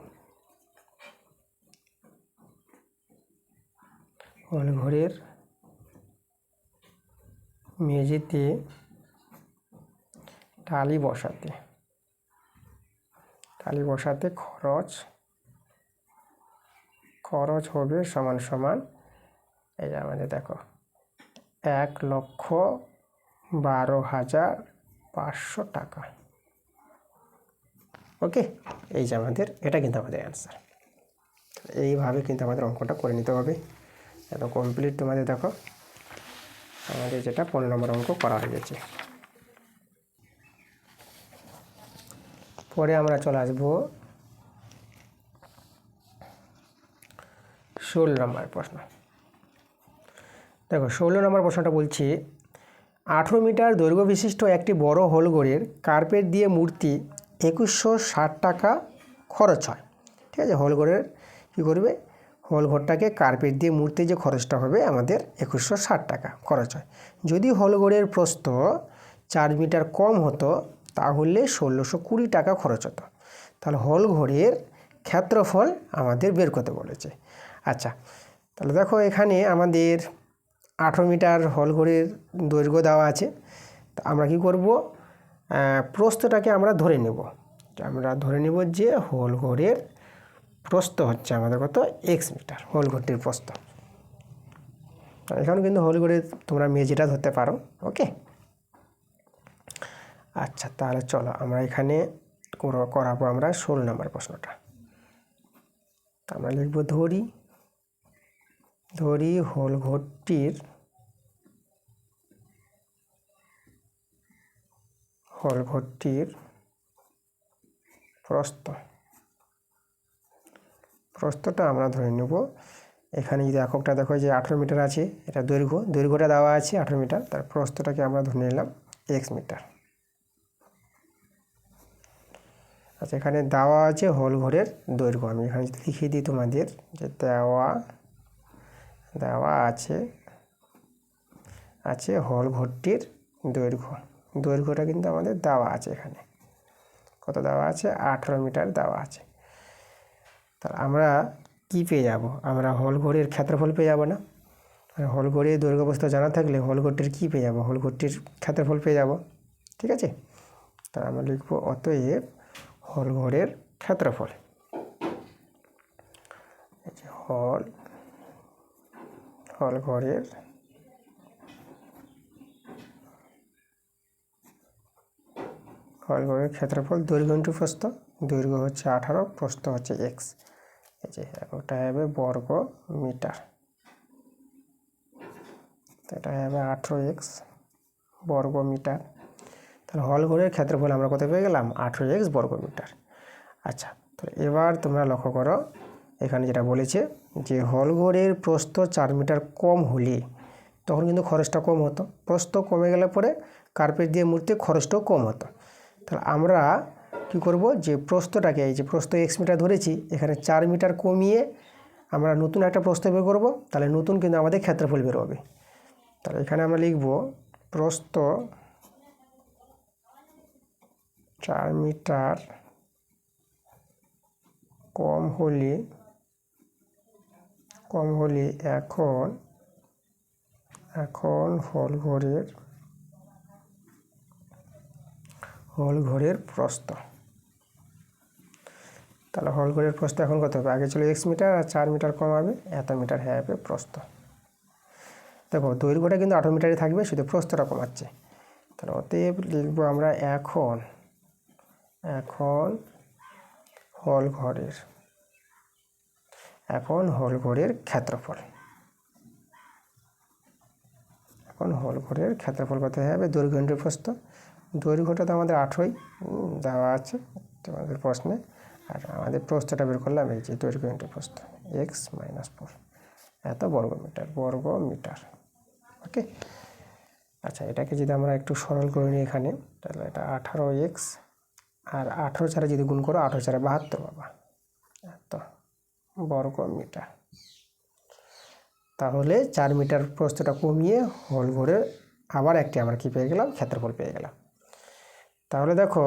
হোল ঘরের মেঝেতে টালি বসাতে খরচ হবে সমান সমান, এই যে আমাদের দেখো 1,12,500 টাকা। ওকে, এই যে আমাদের এটা কিন্তু আমাদের অ্যান্সার। এইভাবে কিন্তু আমাদের অঙ্কটা করে নিতে হবে। এত কমপ্লিট তোমাদের দেখো আমাদের যেটা 15 নম্বর অঙ্ক করা হয়ে গেছে। পরে আমরা চলে আসবো 16 নম্বর প্রশ্ন। দেখো 16 নম্বর প্রশ্নটা বলছি, 18 মিটার দৈর্ঘ্য বিশিষ্ট একটি বড় হোলঘরের কার্পেট দিয়ে মূর্তি 2160 টাকা খরচ হয়। ঠিক আছে, হোলঘরের কী করবে, হোলঘরটাকে কার্পেট দিয়ে মূর্তি যে খরচটা হবে আমাদের 2160 টাকা খরচ হয়। যদি হোলঘরের প্রস্থ 4 মিটার কম হতো তাহলে 1620 টাকা খরচ হতো। তাহলে হোলঘরের ক্ষেত্রফল আমাদের বের করতে বলেছে। আচ্ছা, তাহলে দেখো এখানে আমাদের 18 মিটার হোলঘরের দৈর্ঘ্য দেওয়া আছে। তা আমরা কি করব, প্রস্থটাকে আমরা ধরে নেব যে হোলঘরের প্রস্থ হচ্ছে আমাদের কত, x মিটার, হোলঘরটির প্রস্থ। এখানে কিন্তু হোলঘরের তোমরা মেঝেটা ধরতে পারো। ওকে, আচ্ছা তাহলে চলো আমরা এখানে করাবো আমরা 16 নম্বর প্রশ্নটা। আমরা লিখব ধরি হোলঘরটির প্রস্থটা আমরা ধরে নেব। এখানে যদি এককটা দেখো যে 18 মিটার আছে, এটা দৈর্ঘ্যটা দেওয়া আছে 18 মিটার, তার প্রস্থটাকে আমরা ধরে নিলাম x মিটার। আচ্ছা, এখানে দেওয়া আছে হোলঘরের দৈর্ঘ্য, আমি এখানে যদি লিখিয়ে দিই তোমাদের যে দেওয়া আছে হোলঘরটির দৈর্ঘ্যটা কিন্তু আমাদের দেওয়া আছে, এখানে কত দেওয়া আছে, 18 মিটার দেওয়া আছে। তাহলে আমরা কি পেয়ে যাব, আমরা হোলঘরের ক্ষেত্রফল পেয়ে যাব না, হোলঘরের দৈর্ঘ্য প্রস্থ জানা থাকলে হোলঘরটির কি পেয়ে যাব, হোলঘরটির ক্ষেত্রফল পেয়ে যাব। ঠিক আছে, তাহলে আমরা লিখব অতএব হোলঘরের ক্ষেত্রফল, হোলঘরের ক্ষেত্রফল দৈর্ঘ্য ইন্টু প্রস্থ, দৈর্ঘ্য হচ্ছে 18, প্রস্থ হচ্ছে x, এই যে ওটা হবে বর্গ মিটার, এটা হবে 18x বর্গ মিটার। তাহলে হোলঘরের ক্ষেত্রফল আমরা কত পেয়ে গেলাম, 18x বর্গ মিটার। আচ্ছা, তো এবার তোমরা লক্ষ্য করো এখানে যেটা বলেছে যে হোলঘরের প্রস্থ 4 মিটার কম হলে তখন কিন্তু খরচটা কম হতো, প্রস্থ কমে গেলে পরে কার্পেট দিয়ে মূর্তি খরচটাও কম হতো। তাহলে আমরা কি করব, যে প্রস্থটাকে, এই যে প্রস্থ x মিটার ধরেছি, এখানে 4 মিটার কমিয়ে আমরা নতুন একটা প্রস্থ বের করব, তাহলে নতুন কিন্তু আমাদের ক্ষেত্রফল বের হবে। তাহলে এখানে আমরা লিখব প্রস্থ 4 মিটার কম হলে এখন হোলঘরের প্রস্থ, তাহলে হোলঘরের প্রস্থ এখন কত হবে, আগে ছিল x মিটার আর 4 মিটার কমাবে এত মিটার হয়ে যাবে প্রস্থ। দেখো দৈর্ঘ্যটা কিন্তু 18 মিটারই থাকবে, শুধু প্রস্থটা কমাচ্ছে। তাহলে অতএব লিখবো আমরা এখন হোলঘরের ক্ষেত্রফল, কত হয়ে যাবে, দৈর্ঘ্য ইন্টু প্রস্থ, দৈর্ঘ্যটা তো আমাদের 18ই দেওয়া আছে তোমাদের প্রশ্নে। আর আমাদের প্রস্থটা বের করলাম, এই যে দৈর্ঘ্য ইন্টু প্রস্থ x-4 এত বর্গমিটার। ওকে, আচ্ছা এটাকে যদি আমরা একটু সরল করে নিই এখানে, তাহলে এটা 18x আর 18 ছাড়া যদি গুণ করো 18 ছাড়া 72 বাবা, এত বর্গমিটার। তাহলে 4 মিটার প্রস্থটা কমিয়ে হোল করে আবার একটি আমরা কি পেয়ে গেলাম, ক্ষেত্রফল পেয়ে গেলাম। তাহলে দেখো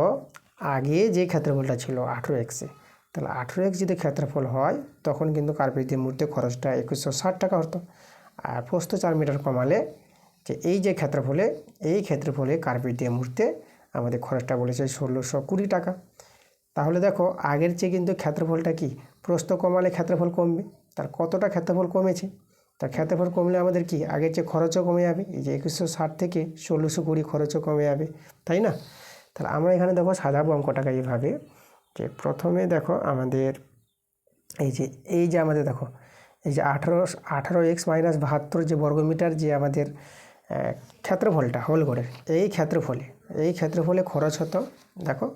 আগে যে ক্ষেত্রফলটা ছিল 18x-এ, তাহলে 18x যদি ক্ষেত্রফল হয় তখন কিন্তু কার্পেট দিয়ে মুড়তে খরচটা 2160 টাকা হতো। আর প্রস্থ 4 মিটার কমালে যে এই যে ক্ষেত্রফলে কার্পেট দিয়ে মুড়তে আমাদের খরচটা বলেছে 1620 টাকা। তাহলে দেখো আগের চেয়ে কিন্তু ক্ষেত্রফলটা কি, প্রস্থ কমালে ক্ষেত্রফল কমবে, তার কতটা ক্ষেত্রফল কমেছে, তার ক্ষেত্রফল কমলে আমাদের কি আগের চেয়ে খরচও কমে যাবে, এই যে 2160 থেকে 1620 খরচও কমে যাবে, তাই না? তাহলে আমরা এখানে দেখো সাজাবো অঙ্কটাকে এইভাবে যে প্রথমে দেখো আমাদের এই যে আমাদের দেখো এই যে 18x-72 যে বর্গমিটার যে আমাদের ক্ষেত্রফলটা হোল ঘরের, এই ক্ষেত্রফলে খরচ হতো দেখো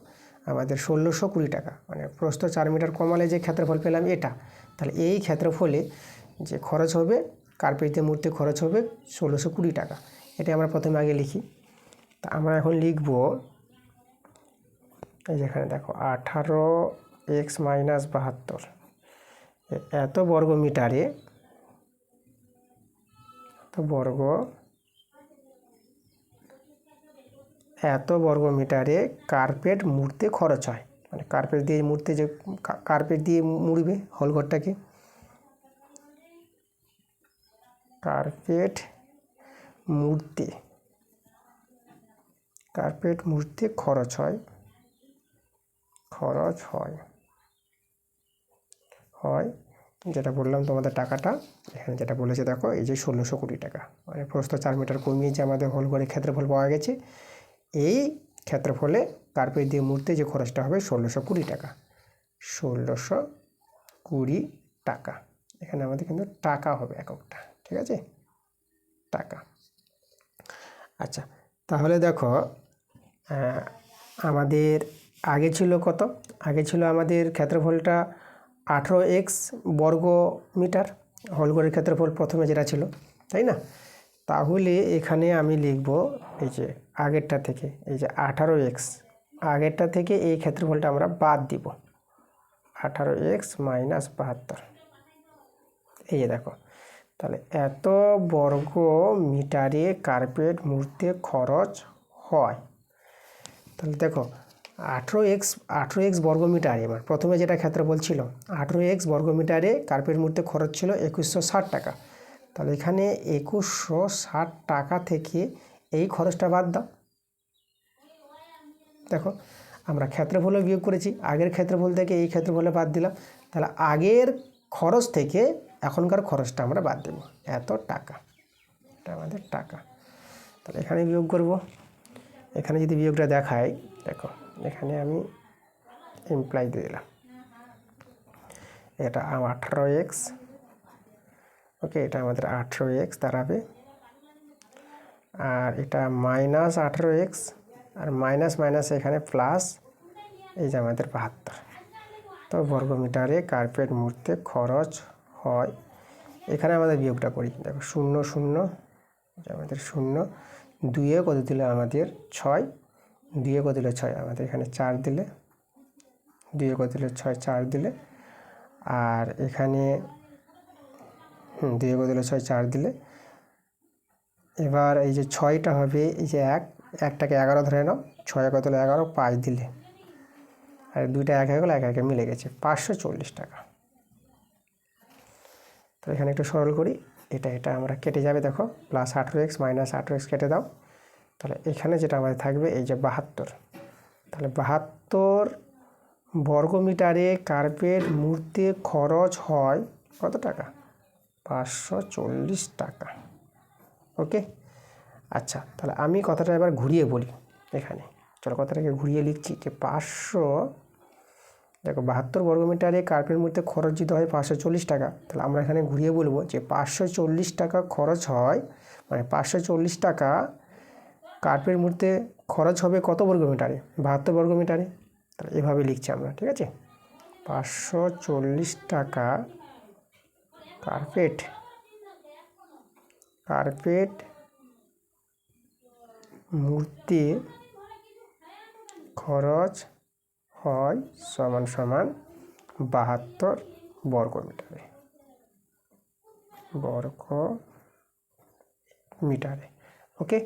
আমাদের 1620 টাকা, মানে প্রস্থ 4 মিটার কমালে যে ক্ষেত্রফল পেলাম এটা। তাহলে এই ক্ষেত্রফলে যে খরচ হবে কার্পেট দিয়ে মুড়তে খরচ হবে 1620 টাকা। এটা আমরা প্রথমে আগে লিখি। তা আমরা এখন লিখব এই যেখানে দেখো 18x-72 এত বর্গমিটারে কার্পেট মুড়তে খরচ হয়, মানে কার্পেট দিয়ে মুড়তে যে কার্পেট দিয়ে মুড়বে হলঘরটাকে, কার্পেট মুড়তে খরচ হয় যেটা বললাম তোমাদের টাকাটা এখানে যেটা বলেছে দেখো এই যে 1620 টাকা, মানে প্রস্থ 4 মিটার কমিয়ে যে আমাদের হোল ঘরের ক্ষেত্রফল পাওয়া গেছে, এই ক্ষেত্রফলে কার্পেট দিয়ে মুড়তে যে খরচটা হবে 1620 টাকা। 1620 টাকা, এখানে আমাদের কিন্তু টাকা হবে এককটা, ঠিক আছে, টাকা। আচ্ছা তাহলে দেখো আমাদের আগে ছিল কত, আগে ছিল আমাদের ক্ষেত্রফলটা 18x বর্গমিটার, হোল ঘরের ক্ষেত্রফল প্রথমে যেটা ছিল, তাই না? তাহলে এখানে আমি লিখব এই যে আগেরটা থেকে এই যে 18x, আগেরটা থেকে এই ক্ষেত্রফলটা আমরা বাদ দিব, 18x-72, এই যে দেখো তাহলে এত বর্গ মিটারে কার্পেট মুড়তে খরচ হয়। তাহলে দেখো 18x বর্গমিটারে এবার প্রথমে যেটা ক্ষেত্রফল ছিল 18x বর্গমিটারে কার্পেট মুড়তে খরচ ছিল 2160 টাকা। তাহলে এখানে 2160 টাকা থেকে এই খরচটা বাদ দাও। দেখো আমরা ক্ষেত্রফলও বিয়োগ করেছি, আগের ক্ষেত্রফল থেকে এই ক্ষেত্রফলে বাদ দিলাম, তাহলে আগের খরচ থেকে এখনকার খরচটা আমরা বাদ দেব, এত টাকা, এটা আমাদের টাকা। তাহলে এখানে বিয়োগ করব, এখানে যদি বিয়োগটা দেখাই দেখো এখানে আমি ইমপ্লাই দিয়ে দিলাম, এটা 18x, ওকে এটা আমাদের 18x দাঁড়াবে, আর এটা -18x, আর মাইনাস এখানে প্লাস এই যে আমাদের 72। তো বর্গমিটারে কার্পেট মুড়তে খরচ হয়, এখানে আমাদের বিয়োগটা করি দেখো 0 0 আমাদের 0, 2-এ কত দিলে আমাদের 6, 2-এ কত দিলে 6, আমাদের এখানে 4 দিলে, 2-এ কত দিলে 6, 4 দিলে, আর এখানে 2-এ কত দিলে 6, 4 দিলে। এবার এই যে 6টা হবে এই যে 1টাকে 11 ধরে নাও, 6-এ কত হলো 11, 5 দিলে, আর 2টা 1 হয়ে গেল, 1 মিলে গেছে 540 টাকা। তো এখানে একটু সরল করি, এটা আমরা কেটে যাবে দেখো, +18x -18x কেটে দাও, তাহলে এখানে যেটা আমাদের থাকবে এই যে 72। তাহলে 72 বর্গমিটারে কার্পেট মুড়তে খরচ হয় কত টাকা, 540 টাকা। ওকে, আচ্ছা তাহলে আমি কথাটা এবার ঘুরিয়ে বলি, এখানে চলো কথাটাকে ঘুরিয়ে লিখছি যে 500, দেখো 72 বর্গমিটারে কার্পেট মুড়তে খরচ যদি হয় 540 টাকা, তাহলে আমরা এখানে ঘুরিয়ে বলবো যে 540 টাকা খরচ হয়, মানে 540 টাকা কার্পেট মুড়তে খরচ হবে কত বর্গমিটারে? 72 বর্গমিটারে। তাহলে এভাবে লিখছি আমরা, ঠিক আছে? 540 টাকা কার্পেট মূর্তি খরচ হয় সমান 72 বর্গমিটারে। ওকে,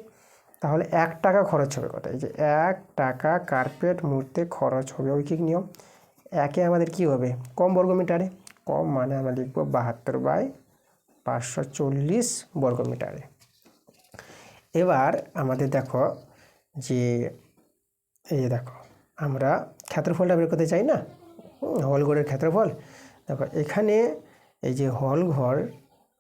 তাহলে 1 টাকা খরচ হবে কত? এই যে 1 টাকা কার্পেট মূর্তি খরচ হবে, ঐকিক নিয়ম। একে আমাদের কি হবে? কম বর্গমিটারে, কম মানে আমরা লিখব 72/540 বর্গমিটারে। এবার আমাদের দেখো যে এই দেখো আমরা ক্ষেত্রফলটা বের করতে চাই না, হলঘরের ক্ষেত্রফল। দেখো এখানে এই যে হলঘর,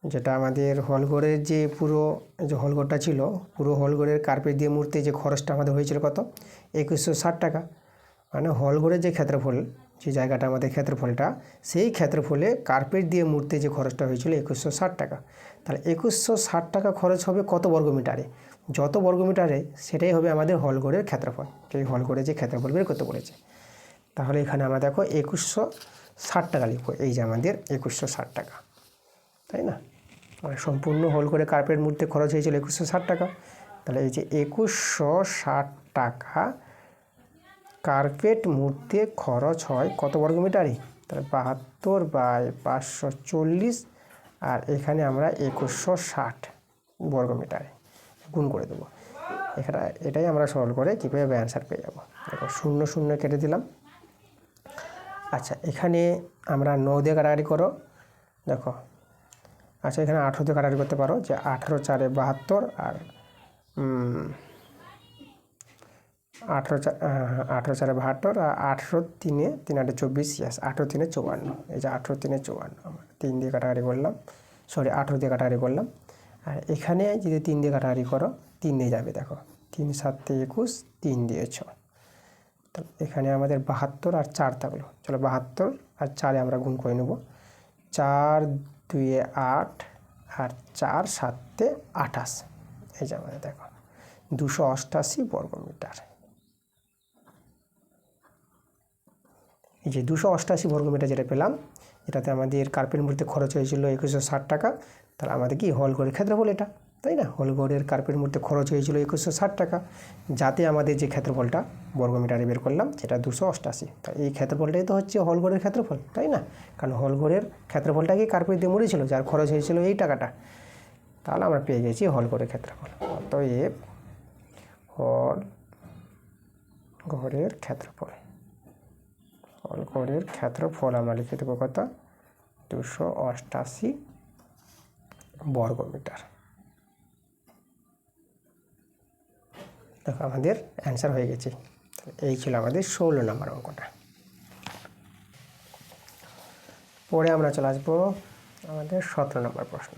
যেটা আমাদের হলঘরের যে পুরো যে হলঘরটা ছিল, পুরো হলঘরের কার্পেট দিয়ে মূর্তি যে খরচটা আমাদের হয়েছিল কত? 2160 টাকা। মানে হলঘরের যে ক্ষেত্রফল, যে জায়গাটা আমাদের ক্ষেত্রফলটা, সেই ক্ষেত্রফলে কার্পেট দিয়ে মূর্তি যে খরচটা হয়েছিল 2160 টাকা। তাহলে 2160 টাকা খরচ হবে কত বর্গমিটারে? যত বর্গমিটারে সেটাই হবে আমাদের হলঘরের ক্ষেত্রফল। এই হলঘরের যে ক্ষেত্রফল বের করতে বলেছে। তাহলে এখানে আমরা দেখো 2160 টাকা লিখবো, এই যে আমাদের 2160 টাকা, তাই না? মানে সম্পূর্ণ হলঘরে কার্পেট মূর্তি খরচ হয়েছিল 2160 টাকা। তাহলে এই যে 2160 টাকা কার্পেট মূর্তি খরচ হয় কত বর্গমিটারে? তাহলে 72/540, আর এখানে আমরা 2160 বর্গমিটারে গুণ করে দেবো। এটাই আমরা সরল করে কীভাবে অ্যান্সার পেয়ে যাবো। দেখো 0 0 কেটে দিলাম। আচ্ছা, এখানে আমরা 9 দিয়ে কাটাকাটি করো। দেখো, আচ্ছা এখানে 18 দিয়ে কাটাকাটি করতে পারো, যে 18 4 72, আর 18 4 72, আর 18 3 3 8 24, ইয়াস 18 3 54। এই যে 18 3 54 আমরা 3 দিয়ে কাটাকাটি করলাম, 18 দিয়ে কাটাকাটি করলাম। আর এখানে যদি 3 দিয়ে কাটাকাটি করো, 3 দিয়ে যাবে। দেখো 3 7 21, 3 দিয়ে 6। তো এখানে আমাদের 72 আর 4 থাকলো। চলো 72 আর 4 আমরা গুণ করে নেব। 4 2 8, আর 4 7 28। এই যে আমাদের দেখো 288 বর্গমিটার। এই যে 288 বর্গমিটার যেটা পেলাম, এটাতে আমাদের কার্পেট মূর্তি খরচ হয়েছিল 2160 টাকা। তাহলে আমাদের কি হলঘরের ক্ষেত্রফল এটা, তাই না? হলঘরের কার্পেট মূর্তি খরচ হয়েছিল 2160 টাকা, যাতে আমাদের যে ক্ষেত্রফলটা বর্গমিটারে বের করলাম সেটা 288। তাই এই ক্ষেত্রফলটাই তো হচ্ছে হলঘরের ক্ষেত্রফল, তাই না? কারণ হলঘরের ক্ষেত্রফলটাকে কার্পেট দিয়ে মুড়েছিল, যার খরচ হয়েছিল এই টাকাটা। তাহলে আমরা পেয়ে গেছি হলঘরের ক্ষেত্রফল। অতএব হলঘরের ক্ষেত্রফল আমরা লিখে দেবো কত? 288 বর্গমিটার। দেখো আমাদের অ্যান্সার হয়ে গেছে। এই ছিল আমাদের 16 নম্বর অঙ্কটা। পরে আমরা চলে আসবো আমাদের 17 নম্বর প্রশ্ন।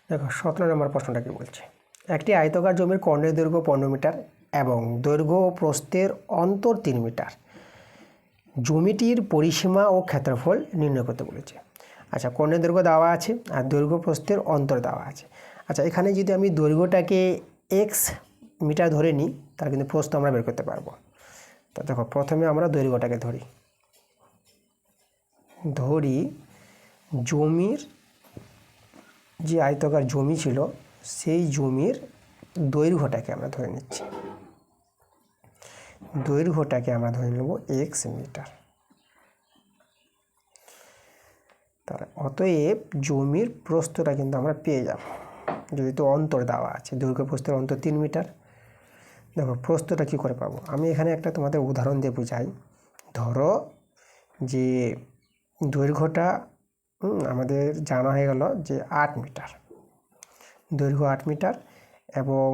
দেখো 17 নম্বর প্রশ্নটা কি বলছে? একটি আয়তাকার জমির কর্ণের দৈর্ঘ্য 15 মিটার এবং দৈর্ঘ্য ও প্রস্থের অন্তর 3 মিটার। জমিটির পরিসীমা ও ক্ষেত্রফল নির্ণয় করতে বলেছে। আচ্ছা, কর্ণের দৈর্ঘ্য দেওয়া আছে আর দৈর্ঘ্য প্রস্থের অন্তর দেওয়া আছে। আচ্ছা, এখানে যদি আমি দৈর্ঘ্যটাকে x মিটার ধরে নিই, তাহলে কিন্তু প্রস্থ আমরা বের করতে পারবো। তো দেখো প্রথমে আমরা দৈর্ঘ্যটাকে ধরি জমির যে আয়তাকার জমি ছিল সেই জমির দৈর্ঘ্যটাকে আমরা ধরে নিচ্ছি। দৈর্ঘ্যটাকে আমরা ধরে নেব x মিটার। তাহলে অতএব জমির প্রস্থটা কিন্তু আমরা পেয়ে যাব, যদি তো অন্তর দেওয়া আছে, দৈর্ঘ্য প্রস্থের অন্তর 3 মিটার। দেখো প্রস্থটা কী করে পাবো? আমি এখানে একটা তোমাদের উদাহরণ দিয়ে বুঝাই। ধরো যে দৈর্ঘ্যটা আমাদের জানা হয়ে গেল যে 8 মিটার, দৈর্ঘ্য 8 মিটার, এবং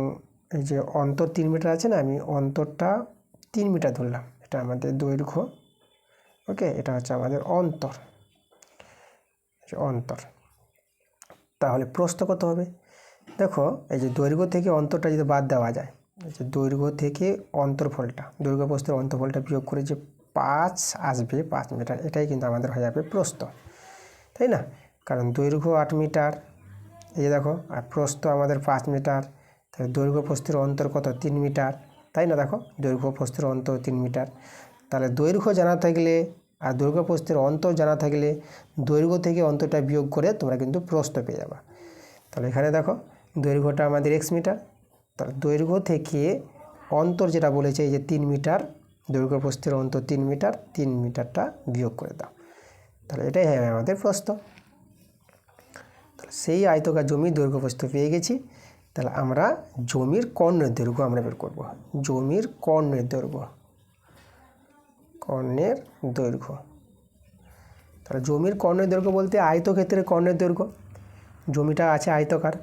এই যে অন্তর 3 মিটার আছে না, আমি অন্তরটা 3 মিটার ধরলাম, এটা আমাদের দৈর্ঘ্য। ওকে, এটা হচ্ছে আমাদের অন্তর। তাহলে প্রস্থ কত হবে? দেখো এই যে দৈর্ঘ্য থেকে অন্তরটা যদি বাদ দেওয়া যায়, এই যে দৈর্ঘ্য থেকে অন্তরফলটা, দৈর্ঘ্য প্রস্থের অন্তরফলটা বিয়োগ করে যে 5 আসবে, 5 মিটার, এটাই কিন্তু আমাদের হয়ে যাবে প্রস্থ, তাই না? কারণ দৈর্ঘ্য 8 মিটার, এই যে দেখো, আর প্রস্থ আমাদের 5 মিটার, তাহলে দৈর্ঘ্য প্রস্থের অন্তর কত 3 মিটার, তাই না? দেখো দৈর্ঘ্য প্রস্থের অন্তর 3 মিটার, তাহলে দৈর্ঘ্য জানা থাকলে আর দৈর্ঘ্য প্রস্থের অন্তর জানা থাকলে দৈর্ঘ্য থেকে অন্তরটা বিয়োগ করে তোমরা কিন্তু প্রস্থ পেয়ে যাবে। তাহলে এখানে দেখো দৈর্ঘ্যটা আমাদের x মিটার, তাহলে দৈর্ঘ্য থেকে অন্তর যেটা বলেছে এই যে 3 মিটার, দৈর্ঘ্য প্রস্থের অন্তর 3 মিটার, 3 মিটারটা বিয়োগ করে দাও, তাহলে এটাই হবে আমাদের প্রস্থ। তাহলে সেই আয়তকার জমির দৈর্ঘ্য প্রস্থ পেয়ে গেছি। তাহলে আমরা জমির কর্ণের দৈর্ঘ্য আমরা বের করব। জমির কর্ণের দৈর্ঘ্য, কর্ণের দৈর্ঘ্য, তাহলে জমির কর্ণের দৈর্ঘ্য বলতে আয়তক্ষেত্রের কর্ণের দৈর্ঘ্য, জমিটা আছে আয়তকার,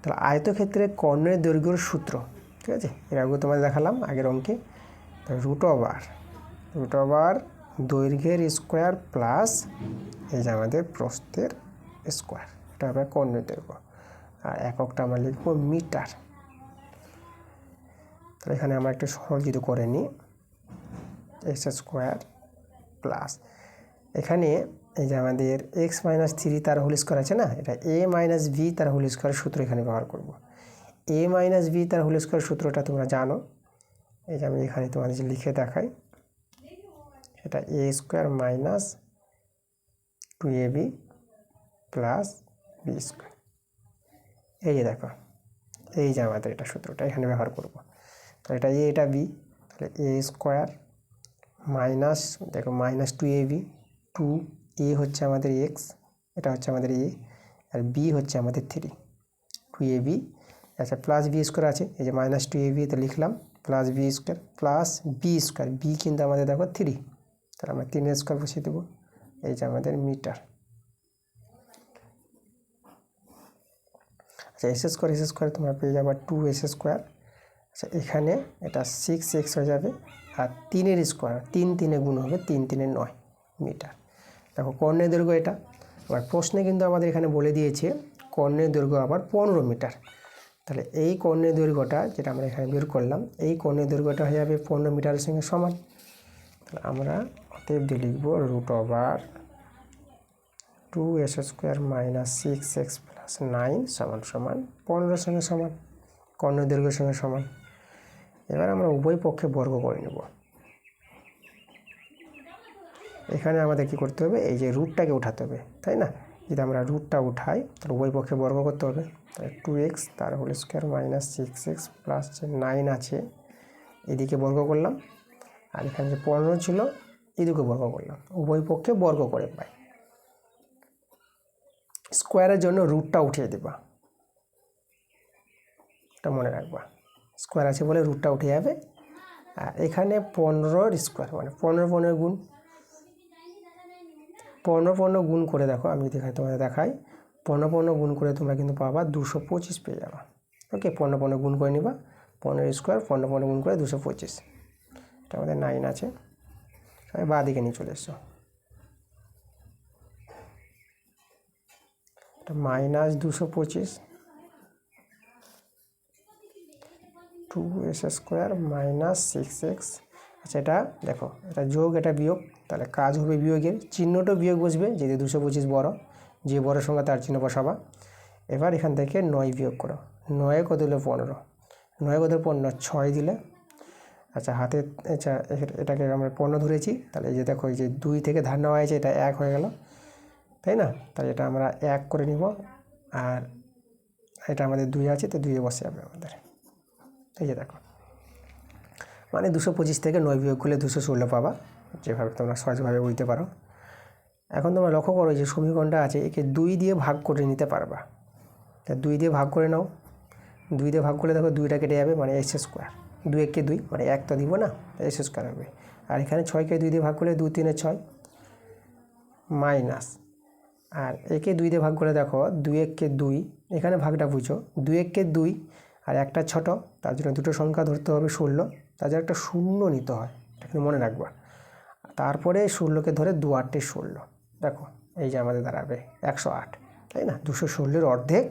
তাহলে আয়তক্ষেত্রের কর্ণের দৈর্ঘ্যের সূত্র, ঠিক আছে, এর আগে তোমাদের দেখালাম আগের অঙ্কে, রুট ওভার দৈর্ঘ্যের স্কোয়ার প্লাস এই যে আমাদের প্রস্থের স্কোয়ার, এটা হবে কর্ণের দৈর্ঘ্য, আর এককটা আমরা লিখব মিটার। তাহলে এখানে আমরা একটু সহজ যদি করে নিই, এক্স স্কোয়ার প্লাস এখানে এই যে আমাদের এক্স মাইনাস 3 তার হোল স্কোয়ার আছে না, এটা এ মাইনাস বি তার হোল স্কোয়ারের সূত্র এখানে ব্যবহার করব। এ মাইনাস বি তার হোল স্কোয়ার সূত্রটা তোমরা জানো, এই যে আমি এখানে তোমাদের যে লিখে দেখাই, এটা A square minus 2ab plus B square, এই যে দেখো, এই যে আমাদের এটা সূত্রটা এখানে ব্যবহার করব। তো এটা এ, এটা বি, তাহলে এ স্কোয়ার মাইনাস, দেখো মাইনাস 2ab, 2a হচ্ছে আমাদের এক্স, এটা হচ্ছে আমাদের এ, আর বি হচ্ছে আমাদের 3, 2ab, আচ্ছা প্লাস বি স্কোয়ার আছে, এই যে মাইনাস 2ab তো লিখলাম, plus B square plus B square, B কিন্তু আমাদের দেখো 3, তাহলে আমরা 3 স্কোয়ার বসিয়ে দেবো, এই যে আমাদের মিটার। আচ্ছা এস স্কোয়ার তোমরা পেয়ে যাবে 2s স্কোয়ার, আচ্ছা এখানে এটা 6x হয়ে যাবে, আর 3-এর স্কোয়ার 3 3-এ গুণ হবে, 3 3-এ 9 মিটার। দেখো কর্ণের দৈর্ঘ্য এটা, আবার প্রশ্নে কিন্তু আমাদের এখানে বলে দিয়েছে কর্ণের দৈর্ঘ্য আবার 15 মিটার, তাহলে এই কর্ণের দৈর্ঘ্যটা যেটা আমরা এখানে বের করলাম, এই কর্ণের দৈর্ঘ্যটা হয়ে যাবে 15 মিটারের সঙ্গে সমান। তাহলে আমরা অতএব দিয়ে লিখব root over 2s square minus 6x plus 9 সমান সমান 15 সঙ্গে সমান, কর্ণের দৈর্ঘ্যের সঙ্গে সমান। এবার আমরা উভয় পক্ষে বর্গ করে নেব। এখানে আমাদের কি করতে হবে, এই যে রুটটাকে উঠাতে হবে, তাই না? যদি আমরা রুটটা উঠাই তাহলে উভয় পক্ষে বর্গ করতে হবে, তাহলে 2x তার whole square minus 6x plus যে 9 আছে এদিকে বর্গ করলাম, আর এখানে যে 15 ছিল এদিকে বর্গ করলাম, উভয় পক্ষে বর্গ করে পাই। স্কোয়ারের জন্য রুটটা উঠিয়ে দেবা, এটা মনে রাখবা, স্কোয়ার আছে বলে রুটটা উঠে যাবে। আর এখানে 15-র স্কোয়ার মানে 15 গুণ, 15 গুণ করে দেখো, আমি যদি তোমাদের দেখাই, 15 গুণ করে তোমরা কিন্তু পাবা 225 পেয়ে যাবা। ওকে, 15 গুণ করে নিবা, 15 স্কোয়ার 15 গুণ করে 225, এটা আমাদের 9 আছে, সবাই বাঁ দিকে নিয়ে চলে এসছো, এটা minus 225, 2s square minus 6x, আচ্ছা এটা দেখো, এটা যোগ এটা বিয়োগ, তাহলে কাজ হবে বিয়োগের, চিহ্নটা বিয়োগ বসবে, যদি 225 বড়, যে বড় সংখ্যা তার চিহ্ন বসাবা। এবার এখান থেকে 9 বিয়োগ করো, 9 কত দিলে 15, 9 কত 15, 6 দিলে, আচ্ছা হাতে, আচ্ছা এটাকে আমরা 15 ধরেছি, তাহলে এই যে দেখো এই যে 2 থেকে ধার নেওয়া হয়েছে, এটা 1 হয়ে গেল, তাই না? তাহলে এটা আমরা 1 করে নিব, আর এটা আমাদের 2 আছে, তো 2-এ বসে যাবে আমাদের, এই যে দেখো, মানে 225 থেকে 9 বিয়োগ করলে 216 পাবা, যেভাবে তোমরা সহজভাবে বুঝতে পারো। এখন তোমরা লক্ষ্য করো যে সমীকরণটা আছে, একে 2 দিয়ে ভাগ করে নিতে পারবা, তা 2 দিয়ে ভাগ করে নাও, 2 দিয়ে ভাগ করলে দেখো 2টা কেটে যাবে, মানে এস স্কোয়ার, 2 একে 2 মানে 1 তো দিব না, এস স্কোয়ার হবে। আর এখানে 6কে 2 দিয়ে ভাগ করলে 2 3-এ 6 মাইনাস, আর একে 2 দিয়ে ভাগ করে দেখো 2 1-কে 2, এখানে ভাগটা বুঝো, 2 1-কে 2 আর একটা ছোটো, তার জন্য দুটো সংখ্যা ধরতে হবে 16, তার জন্য একটা শূন্য নিতে হয়, এটা কিন্তু মনে রাখবা। তারপরে 16কে ধরে 2 8-এ 16, দেখো এই যে আমাদের দাঁড়াবে 108, তাই না? 216-এর অর্ধেক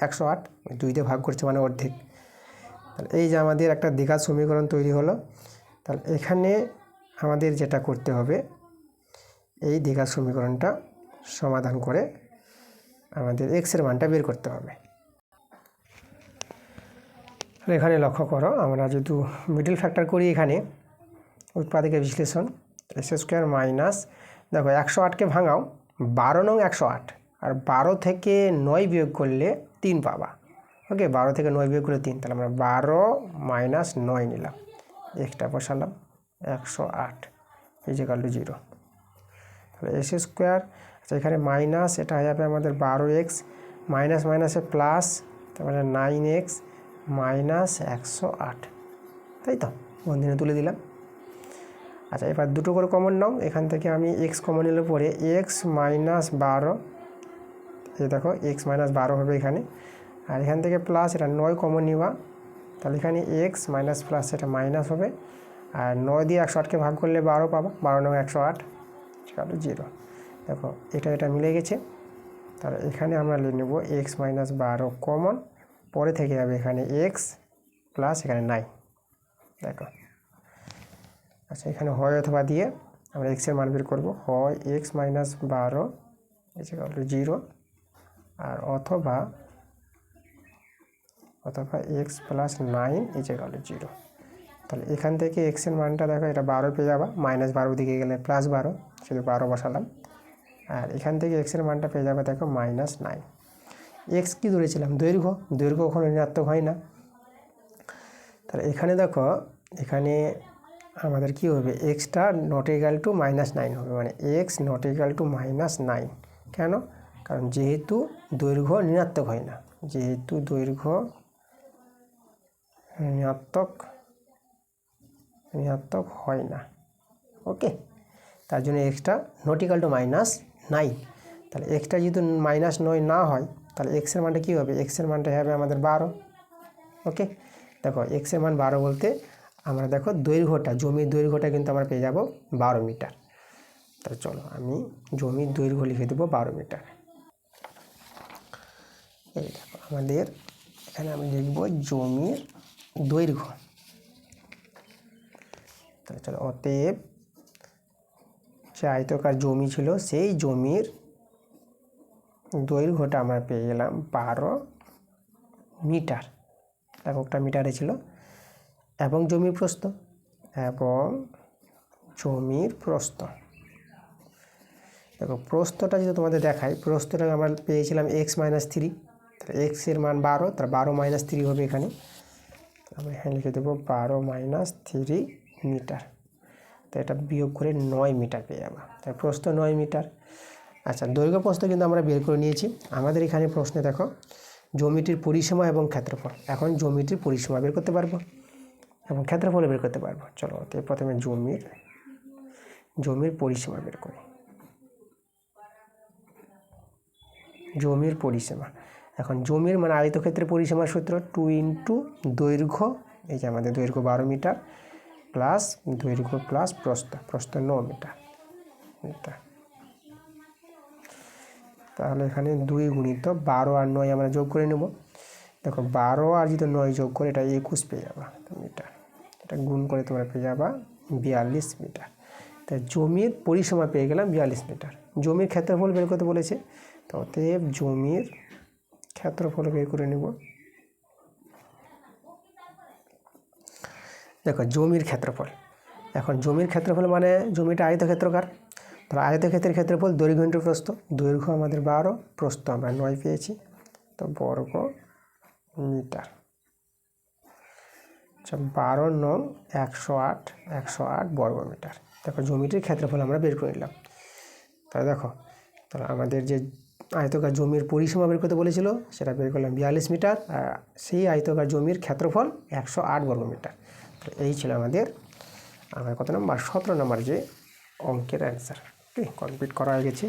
108, 2 দিয়ে ভাগ করছে মানে অর্ধেক। তাহলে এই যে আমাদের একটা দ্বিঘাত সমীকরণ তৈরি হলো। তাহলে এখানে আমাদের যেটা করতে হবে, এই দ্বিঘাত সমীকরণটা সমাধান করে আমাদের এক্সের মানটা বের করতে হবে। এখানে লক্ষ্য করো, আমরা যেহেতু মিডল ফ্যাক্টর করি এখানে উৎপাদকের বিশ্লেষণ, এস স্কোয়ার মাইনাস, দেখো 108কে ভাঙাও 12 নং 108, আর 12 থেকে 9 বিয়োগ করলে 3 পাবা। ওকে, 12 থেকে 9 বিয়োগ করলে 3, তাহলে আমরা 12 মাইনাস 9 নিলাম, এক্সটা বসালাম 108 ইজিক্যাল টু 0। তাহলে এস স্কোয়ার, আচ্ছা এখানে মাইনাস, এটা হয়ে যাবে আমাদের 12x মাইনাস মাইনাসে প্লাস, তারপরে 9x মাইনাস 108, তাই তো বন্ধনে তুলে দিলাম। আচ্ছা এবার দুটো করে কমন নাও, এখান থেকে আমি x কমন নিলে পরে x মাইনাস 12, এই দেখো x মাইনাস 12 হবে এখানে, আর এখান থেকে প্লাস, এটা 9 কমন নিবা, তাহলে এখানে x মাইনাস প্লাস এটা মাইনাস হবে, আর 9 দিয়ে 108কে ভাগ করলে 12 পাবা, 12 নং 108 ইকুয়াল টু 0। দেখো এটা মিলে গেছে, তাহলে এখানে আমরা লিখে নেব x মাইনাস 12 কমন, পরে থেকে যাবে এখানে x প্লাস এখানে 9। দেখো আচ্ছা এখানে হয় অথবা দিয়ে আমরা x এর মান বের করবো, হয় x মাইনাস 12 ইকুয়াল টু 0, আর অথবা x প্লাস 9 ইকুয়াল টু 0। তাহলে এখান থেকে x এর মানটা দেখো, এটা 12 পেয়ে যাবা, মাইনাস 12 দিকে গেলে প্লাস 12, শুধু 12 বসালাম, আর এখান থেকে x এর মানটা পেয়ে যাবে দেখো মাইনাস 9। x কি ধরেছিলাম? দৈর্ঘ্য কখনো ঋণাত্মক হয় না, তাহলে এখানে দেখো এখানে আমাদের কি হবে, extra not equal to minus 9 হবে, মানে x not equal to minus 9। কেন? কারণ যেহেতু দৈর্ঘ্য ঋণাত্মক হয় না, যেহেতু দৈর্ঘ্য ঋণাত্মক হয় না, ওকে, তার জন্য extra not equal to minus 9। তাহলে এক্সটা যেহেতু মাইনাস 9 না হয়, তাহলে এক্সের মানটা কী হবে, এক্সের মানটা হবে আমাদের 12। ওকে, দেখো এক্সের মান 12 বলতে আমরা দেখো দৈর্ঘ্যটা, জমির দৈর্ঘ্যটা কিন্তু আমরা পেয়ে যাব 12 মিটার। তাহলে চলো আমি জমির দৈর্ঘ্য লিখে দেবো 12 মিটার। এই দেখো আমাদের এখানে আমি লিখব জমির দৈর্ঘ্য। তাহলে চলো, অতএব যে আয়তকার জমি ছিল সেই জমির দৈর্ঘ্যটা আমরা পেয়ে গেলাম 12 মিটার, এককটা মিটারে ছিল, এবং জমির প্রস্থ, দেখো প্রস্থটা যদি তোমাদের দেখাই, প্রস্থটা আমরা পেয়েছিলাম x মাইনাস 3, তাহলে x এর মান 12, তাহলে 12 মাইনাস 3 হবে এখানে, আমরা এখানে লিখে দেবো 12 মাইনাস 3 মিটার, তো এটা বিয়োগ করে 9 মিটার পেয়ে যাবো, তাই প্রস্থ 9 মিটার। আচ্ছা দৈর্ঘ্য প্রস্থ কিন্তু আমরা বের করে নিয়েছি। আমাদের এখানে প্রশ্নে দেখো জমিটির পরিসীমা এবং ক্ষেত্রফল, এখন জমিটির পরিসীমা বের করতে পারবো এবং ক্ষেত্রফল বের করতে পারবো। চলো প্রথমে জমির পরিসীমা বের করি। জমির পরিসীমা, এখন জমির মানে আয়তক্ষেত্রের পরিসীমার সূত্র 2 ইন্টু দৈর্ঘ্য, এই যে আমাদের দৈর্ঘ্য 12 মিটার প্লাস দৈর্ঘ্য প্লাস প্রস্থ 9 মিটার। তাহলে এখানে 2 গুণিত 12 আর 9 আমরা যোগ করে নেব। দেখো 12 আর যদি 9 যোগ করে এটা 21 পেয়ে যাবা মিটার, এটা গুণ করে তোমরা পেয়ে যাবা 42 মিটার। তাই জমির পরিসীমা পেয়ে গেলাম 42 মিটার। জমির ক্ষেত্রফল বের করতে বলেছে, তো অতএব জমির ক্ষেত্রফল বের করে নেব। দেখো জমির ক্ষেত্রফল, এখন জমির ক্ষেত্রফল মানে জমিটা আয়তক্ষেত্রাকার, তাহলে আয়তক্ষেত্রের ক্ষেত্রফল দৈর্ঘ্য ইন্টু প্রস্থ, দৈর্ঘ্য আমাদের 12, প্রস্থ আমরা 9 পেয়েছি, তো বর্গ মিটার। আচ্ছা 12 নং 108 বর্গ মিটার। দেখো জমিটির ক্ষেত্রফল আমরা বের করে নিলাম। তাহলে দেখো, তাহলে আমাদের যে আয়তকার জমির পরিসীমা বের করতে বলেছিল সেটা বের করলাম 42 মিটার, আর সেই আয়তকার জমির ক্ষেত্রফল 108 বর্গ মিটার। তো এই ছিল আমাদের কত নম্বর, 17 নম্বর যে অঙ্কের অ্যান্সার। ওকে, কমপ্লিট করা হয়ে গেছে।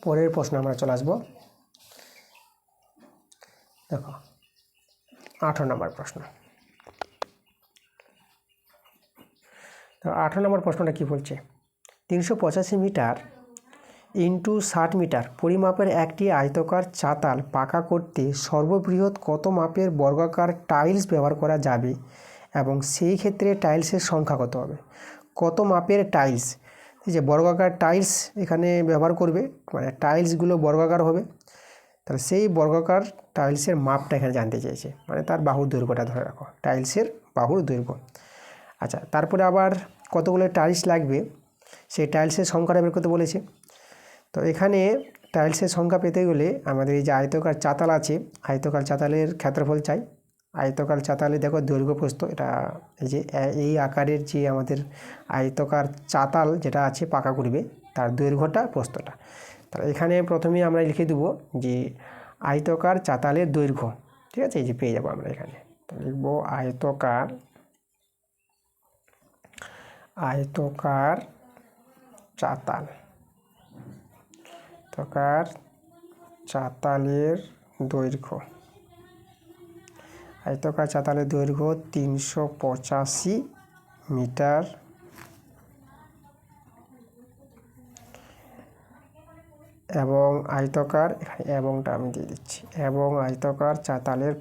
পরের প্রশ্ন আমরা চলে আসবো। দেখো 18 নম্বর প্রশ্ন। তো 18 নম্বর প্রশ্নটা কি বলছে, 385 মিটার ইন্টু 60 মিটার পরিমাপের একটি আয়তকার চাতাল পাকা করতে সর্ববৃহৎ কত মাপের বর্গাকার টাইলস ব্যবহার করা যাবে এবং সেই ক্ষেত্রে টাইলসের সংখ্যা কত হবে। কত মাপের টাইলস, এই যে বর্গাকার টাইলস এখানে ব্যবহার করবে, মানে টাইলসগুলো বর্গাকার হবে, তাহলে সেই বর্গাকার টাইলসের মাপটা এখানে জানতে চেয়েছে, মানে তার বাহুর দৈর্ঘ্যটা ধরে রাখো, টাইলসের বাহুর দৈর্ঘ্য। আচ্ছা, তারপরে আবার কতগুলো টাইলস লাগবে সেই টাইলসের সংখ্যাটা বের করতে বলেছে। তো এখানে টাইলসের সংখ্যা পেতে গেলে আমাদের এই যে আয়তকার চাতাল আছে, আয়তকার চাতালের ক্ষেত্রফল চাই। আয়তকার চাতালে দেখো দৈর্ঘ্য প্রস্থ, এটা এই যে এই আকারের যে আমাদের আয়তকার চাতাল যেটা আছে পাকা করবে তার দৈর্ঘ্যটা প্রস্থটা। তাহলে এখানে প্রথমেই আমরা লিখে দেবো যে আয়তকার চাতালের দৈর্ঘ্য, ঠিক আছে, এই যে পেয়ে যাবো আমরা এখানে। তো লিখবো আয়তকার চাতাল, আয়তকার চাতালের দৈর্ঘ্য, আয়তকার চাতালের দৈর্ঘ্য 385 মিটার এবং আয়তকার, এখানে এবংটা আমি দিয়ে দিচ্ছি, এবং আয়তকার চাতালের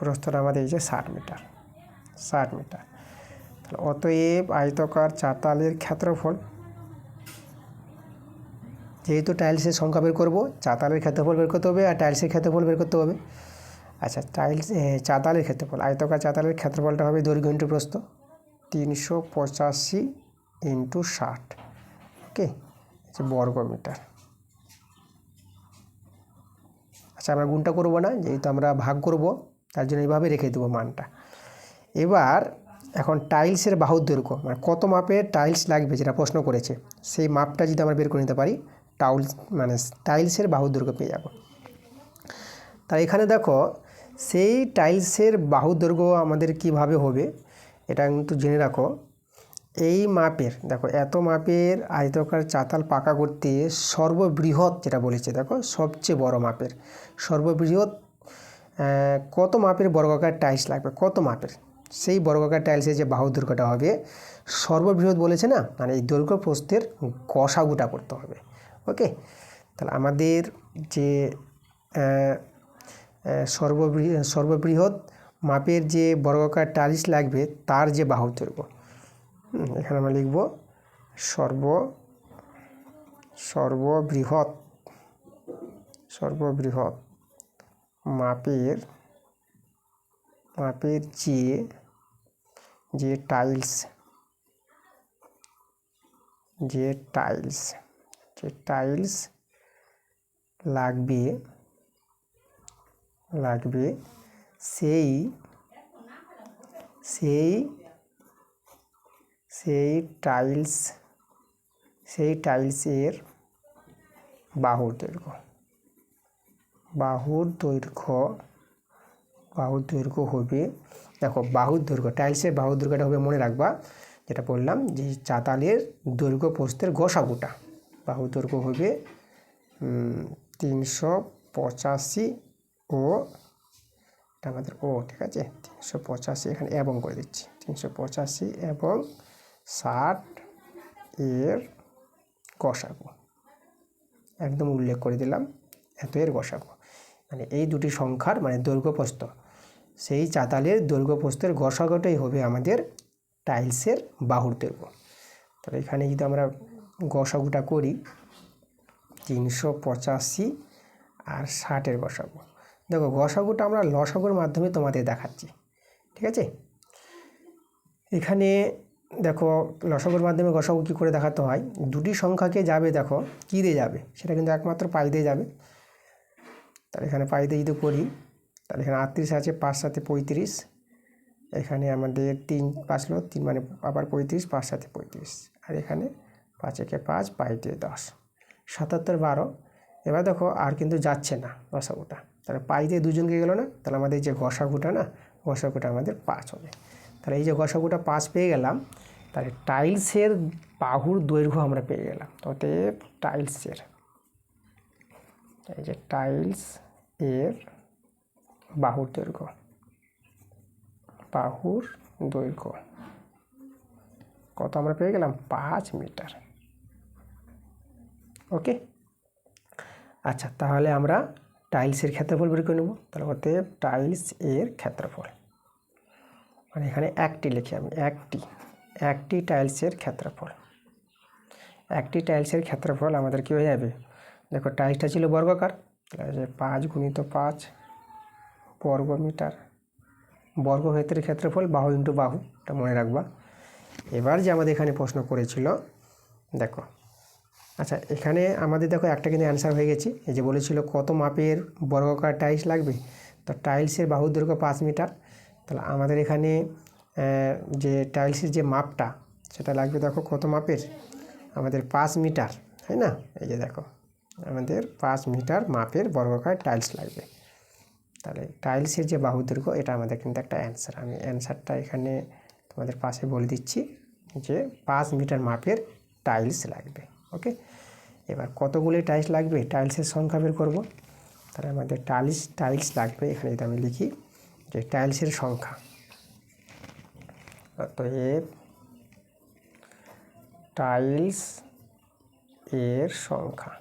প্রস্থটা আমাদের এই যে 60 মিটার। তাহলে অতএব আয়তকার চাতালের ক্ষেত্রফল, যেহেতু টাইলসের সংখ্যা বের করবো, চাতালের ক্ষেত্রফল বের করতে হবে আর টাইলসের ক্ষেত্রফল বের করতে হবে। আচ্ছা, চাতালের ক্ষেত্রফল, আয়তকার চাতালের ক্ষেত্রফলটা হবে দৈর্ঘ্য ইন্টু প্রস্থ, 385 ইন্টু 60, ওকে, বর্গ মিটার। আচ্ছা, আমরা গুণটা করবো না, যেহেতু আমরা ভাগ করব তার জন্য এইভাবে রেখে দেবো মানটা। এবার এখন টাইলসের বাহুর দৈর্ঘ্য, মানে কত মাপের টাইলস লাগবে যেটা প্রশ্ন করেছে, সেই মাপটা যদি আমরা বের করে নিতে পারি, টাইলসের বাহুর দৈর্ঘ্য পেয়ে যাব। তাই এখানে দেখো সেই টাইলসের বাহুর দৈর্ঘ্য আমাদের কিভাবে হবে এটা কিন্তু জেনে রাখো। এই মাপের দেখো, এত মাপের আয়তকার চাতাল পাকা করতে সর্ববৃহৎ যেটা বলেছে, দেখো সবচেয়ে বড় মাপের সর্ববৃহৎ কত মাপের বর্গাকার টাইলস লাগবে, কত মাপের, সেই বর্গাকার টাইলসের যে বাহুর দৈর্ঘ্যটা হবে সর্ববৃহৎ বলেছে না, মানে এই দৈর্ঘ্য প্রস্থের গসাগুটা করতে হবে। ওকে, তাহলে আমাদের যে সর্ববৃহৎ মাপের যে বর্গাকার টাইলস লাগবে তার যে বাহুর দৈর্ঘ্য, এখানে আমরা লিখব সর্ববৃহৎ মাপের যে টাইলস লাগবে সেই টাইলসের বাহুর দৈর্ঘ্য হবে, দেখো বাহুর দৈর্ঘ্য, টাইলসের বাহুর দৈর্ঘ্যটা হবে, মনে রাখবা যেটা বললাম যে চাতালের দৈর্ঘ্য প্রস্থের গসাগুটা, বাহুর দৈর্ঘ্য হবে 385 ও আমাদের ঠিক আছে 385, এখানে এবং করে দিচ্ছি, 385 এবং 60 এর গসাগু, একদম উল্লেখ করে দিলাম, এত এর গসাগু, মানে এই দুটি সংখ্যার মানে দৈর্ঘ্য প্রস্থ, সেই চাতালের দৈর্ঘ্য প্রস্থের গসাগুটাই হবে আমাদের টাইলসের বাহুর দৈর্ঘ্য। তাহলে এখানে যদি আমরা গসাগুটা করি, 385 আর 60 গসাগু, দেখো গসাগুটা আমরা লসাগুর মাধ্যমে তোমাদের দেখাচ্ছি, ঠিক আছে। এখানে দেখো লসাগুর মাধ্যমে গসাগু কী করে দেখাতে হয়, দুটি সংখ্যাকে যাবে, দেখো কী দিয়ে যাবে, সেটা কিন্তু একমাত্র পাই দিয়ে যাবে। তাহলে এখানে পাই দিয়ে যদি করি, তাহলে এখানে 38 আছে, 5 7 35, এখানে আমাদের 3 5 হলো 3, মানে আবার 35, 5 7 35, আর এখানে 5 1 5, পাই দিয়ে 10, 77 12। এবার দেখো আর কিন্তু যাচ্ছে না গসাগুটা, তাহলে পাই দিয়ে দুজনকে গেল না, তাহলে আমাদের যে গসাগুটা আমাদের 5 হবে। তাহলে এই যে গসাগুটা 5 পেয়ে গেলাম, তাহলে টাইলসের বাহুর দৈর্ঘ্য আমরা পেয়ে গেলাম। অতএব টাইলসের, এই যে টাইলস এর বাহুর দৈর্ঘ্য কত আমরা পেয়ে গেলাম, 5 মিটার। ওকে, আচ্ছা, তাহলে আমরা টাইলসের ক্ষেত্রফল বের করে নেব। তাহলে অতএব টাইলস এর ক্ষেত্রফল, মানে এখানে একটি লিখি আমি, একটি একটি টাইলসের ক্ষেত্রফল। একটি টাইলসের ক্ষেত্রফল আমাদের কী হয়ে যাবে, দেখো টাইলসটা ছিল বর্গাকার, তাহলে 5 × 5 বর্গ মিটার। বর্গক্ষেত্রের ক্ষেত্রফল বাহু ইন্টু বাহু, এটা মনে রাখবা। এবার যে আমাদের এখানে প্রশ্ন করেছিল, দেখো আচ্ছা এখানে আমাদের দেখো একটা কিন্তু অ্যান্সার হয়ে গেছে। এই যে বলেছিল কত মাপের বর্গাকার টাইলস লাগবে, তো টাইলসের বাহুর দৈর্ঘ্য 5 মিটার। তাহলে আমাদের এখানে যে টাইলসের যে মাপটা সেটা লাগবে, দেখো কত মাপের, আমাদের 5 মিটার, তাই না? এই যে দেখো আমাদের 5 মিটার মাপের বর্গাকার টাইলস লাগবে। তাহলে টাইলসের যে বাহু দৈর্ঘ্য, এটা আমাদের কিন্তু একটা অ্যান্সার। আমি অ্যান্সারটা এখানে তোমাদের পাশে বলে দিচ্ছি যে 5 মিটার মাপের টাইলস লাগবে। ওকে, এবার কতগুলি টাইলস লাগবে, টাইলসের সংখ্যা বের করব। তাহলে আমাদের টাইলস লাগবে, এখানে যদি আমি লিখি যে টাইলসের সংখ্যা, অতএব টাইলস এর সংখ্যা।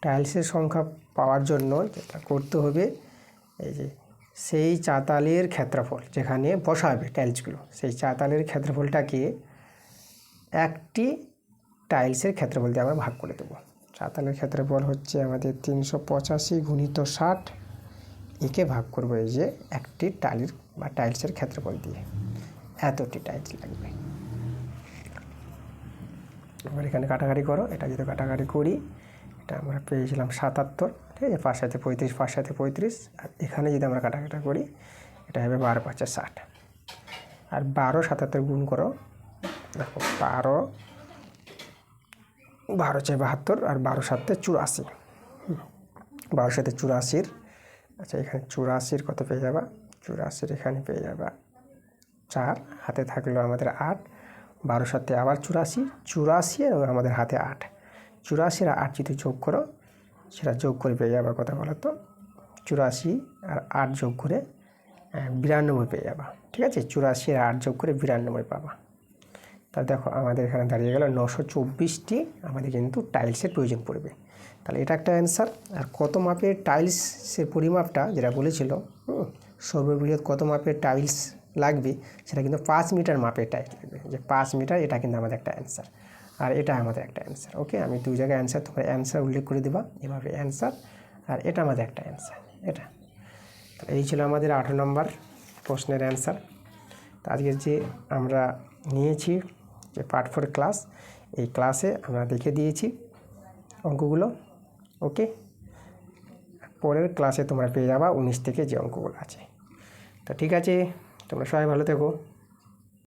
টাইলসের সংখ্যা পাওয়ার জন্য যেটা করতে হবে, এই যে সেই চাতালের ক্ষেত্রফল যেখানে বসাবে টাইলসগুলো, সেই চাতালের ক্ষেত্রফলটাকে একটি টাইলসের ক্ষেত্রফল দিয়ে আমরা ভাগ করে দেবো। চাতালের ক্ষেত্রফল হচ্ছে আমাদের 385 × 60, একে ভাগ করবো এই যে একটি টাইলসের ক্ষেত্রফল দিয়ে, এতটি টাইলস লাগবে। এবার এখানে কাটাকাটি করো, এটা যদি কাটাকাটি করি, এটা আমরা পেয়েছিলাম 77, ঠিক আছে, 5 × 7 = 35, 5 × 7 = 35। আর এখানে যদি আমরা কাটাকাটি করি, এটা হবে 12 × 5 = 60, আর 12 77 গুণ করো, দেখো 12 × 72, আর 12 × 7 = 84, 12 × 7 = 84। আচ্ছা এখানে 84 কত পেয়ে যাবা, 84 এখানে পেয়ে যাবা 4, হাতে থাকলো আমাদের 8, 12 × 7 আবার 84, এবং আমাদের হাতে 8, 84 আর 8 যদি যোগ করো, সেটা যোগ করে পেয়ে যাবা কত বলো তো, 84 আর 8 যোগ করে 92 পেয়ে যাবা। ঠিক আছে, 84 আর 8 যোগ করে 92 পাবা। তাহলে দেখো আমাদের এখানে দাঁড়িয়ে গেল 924টি আমাদের কিন্তু টাইলসের প্রয়োজন পড়বে। তাহলে এটা একটা অ্যান্সার। আর কত মাপের টাইলসের পরিমাপটা যেটা বলেছিল, সর্ববৃহৎ কত মাপের টাইলস লাগবে, সেটা কিন্তু 5 মিটার মাপের টাইলস লাগবে, যে 5 মিটার, এটা কিন্তু আমাদের একটা অ্যান্সার। আর এটা আমাদের একটা অ্যান্সার। ওকে, আমি 2 জায়গায় অ্যান্সার, তোমরা অ্যান্সার উল্লেখ করে দেবা এভাবে অ্যান্সার, আর এটা আমাদের একটা অ্যান্সার। এটা এই ছিল আমাদের 18 নম্বর প্রশ্নের অ্যান্সার। তো আজকে যে আমরা নিয়েছি যে পার্ট 4 ক্লাস, এই ক্লাসে আমরা দেখে দিয়েছি অঙ্কগুলো। ওকে, পরের ক্লাসে তোমরা পেয়ে যাবা 19 থেকে যে অঙ্কগুলো আছে। তো ঠিক আছে, তোমরা সবাই ভালো থেকো।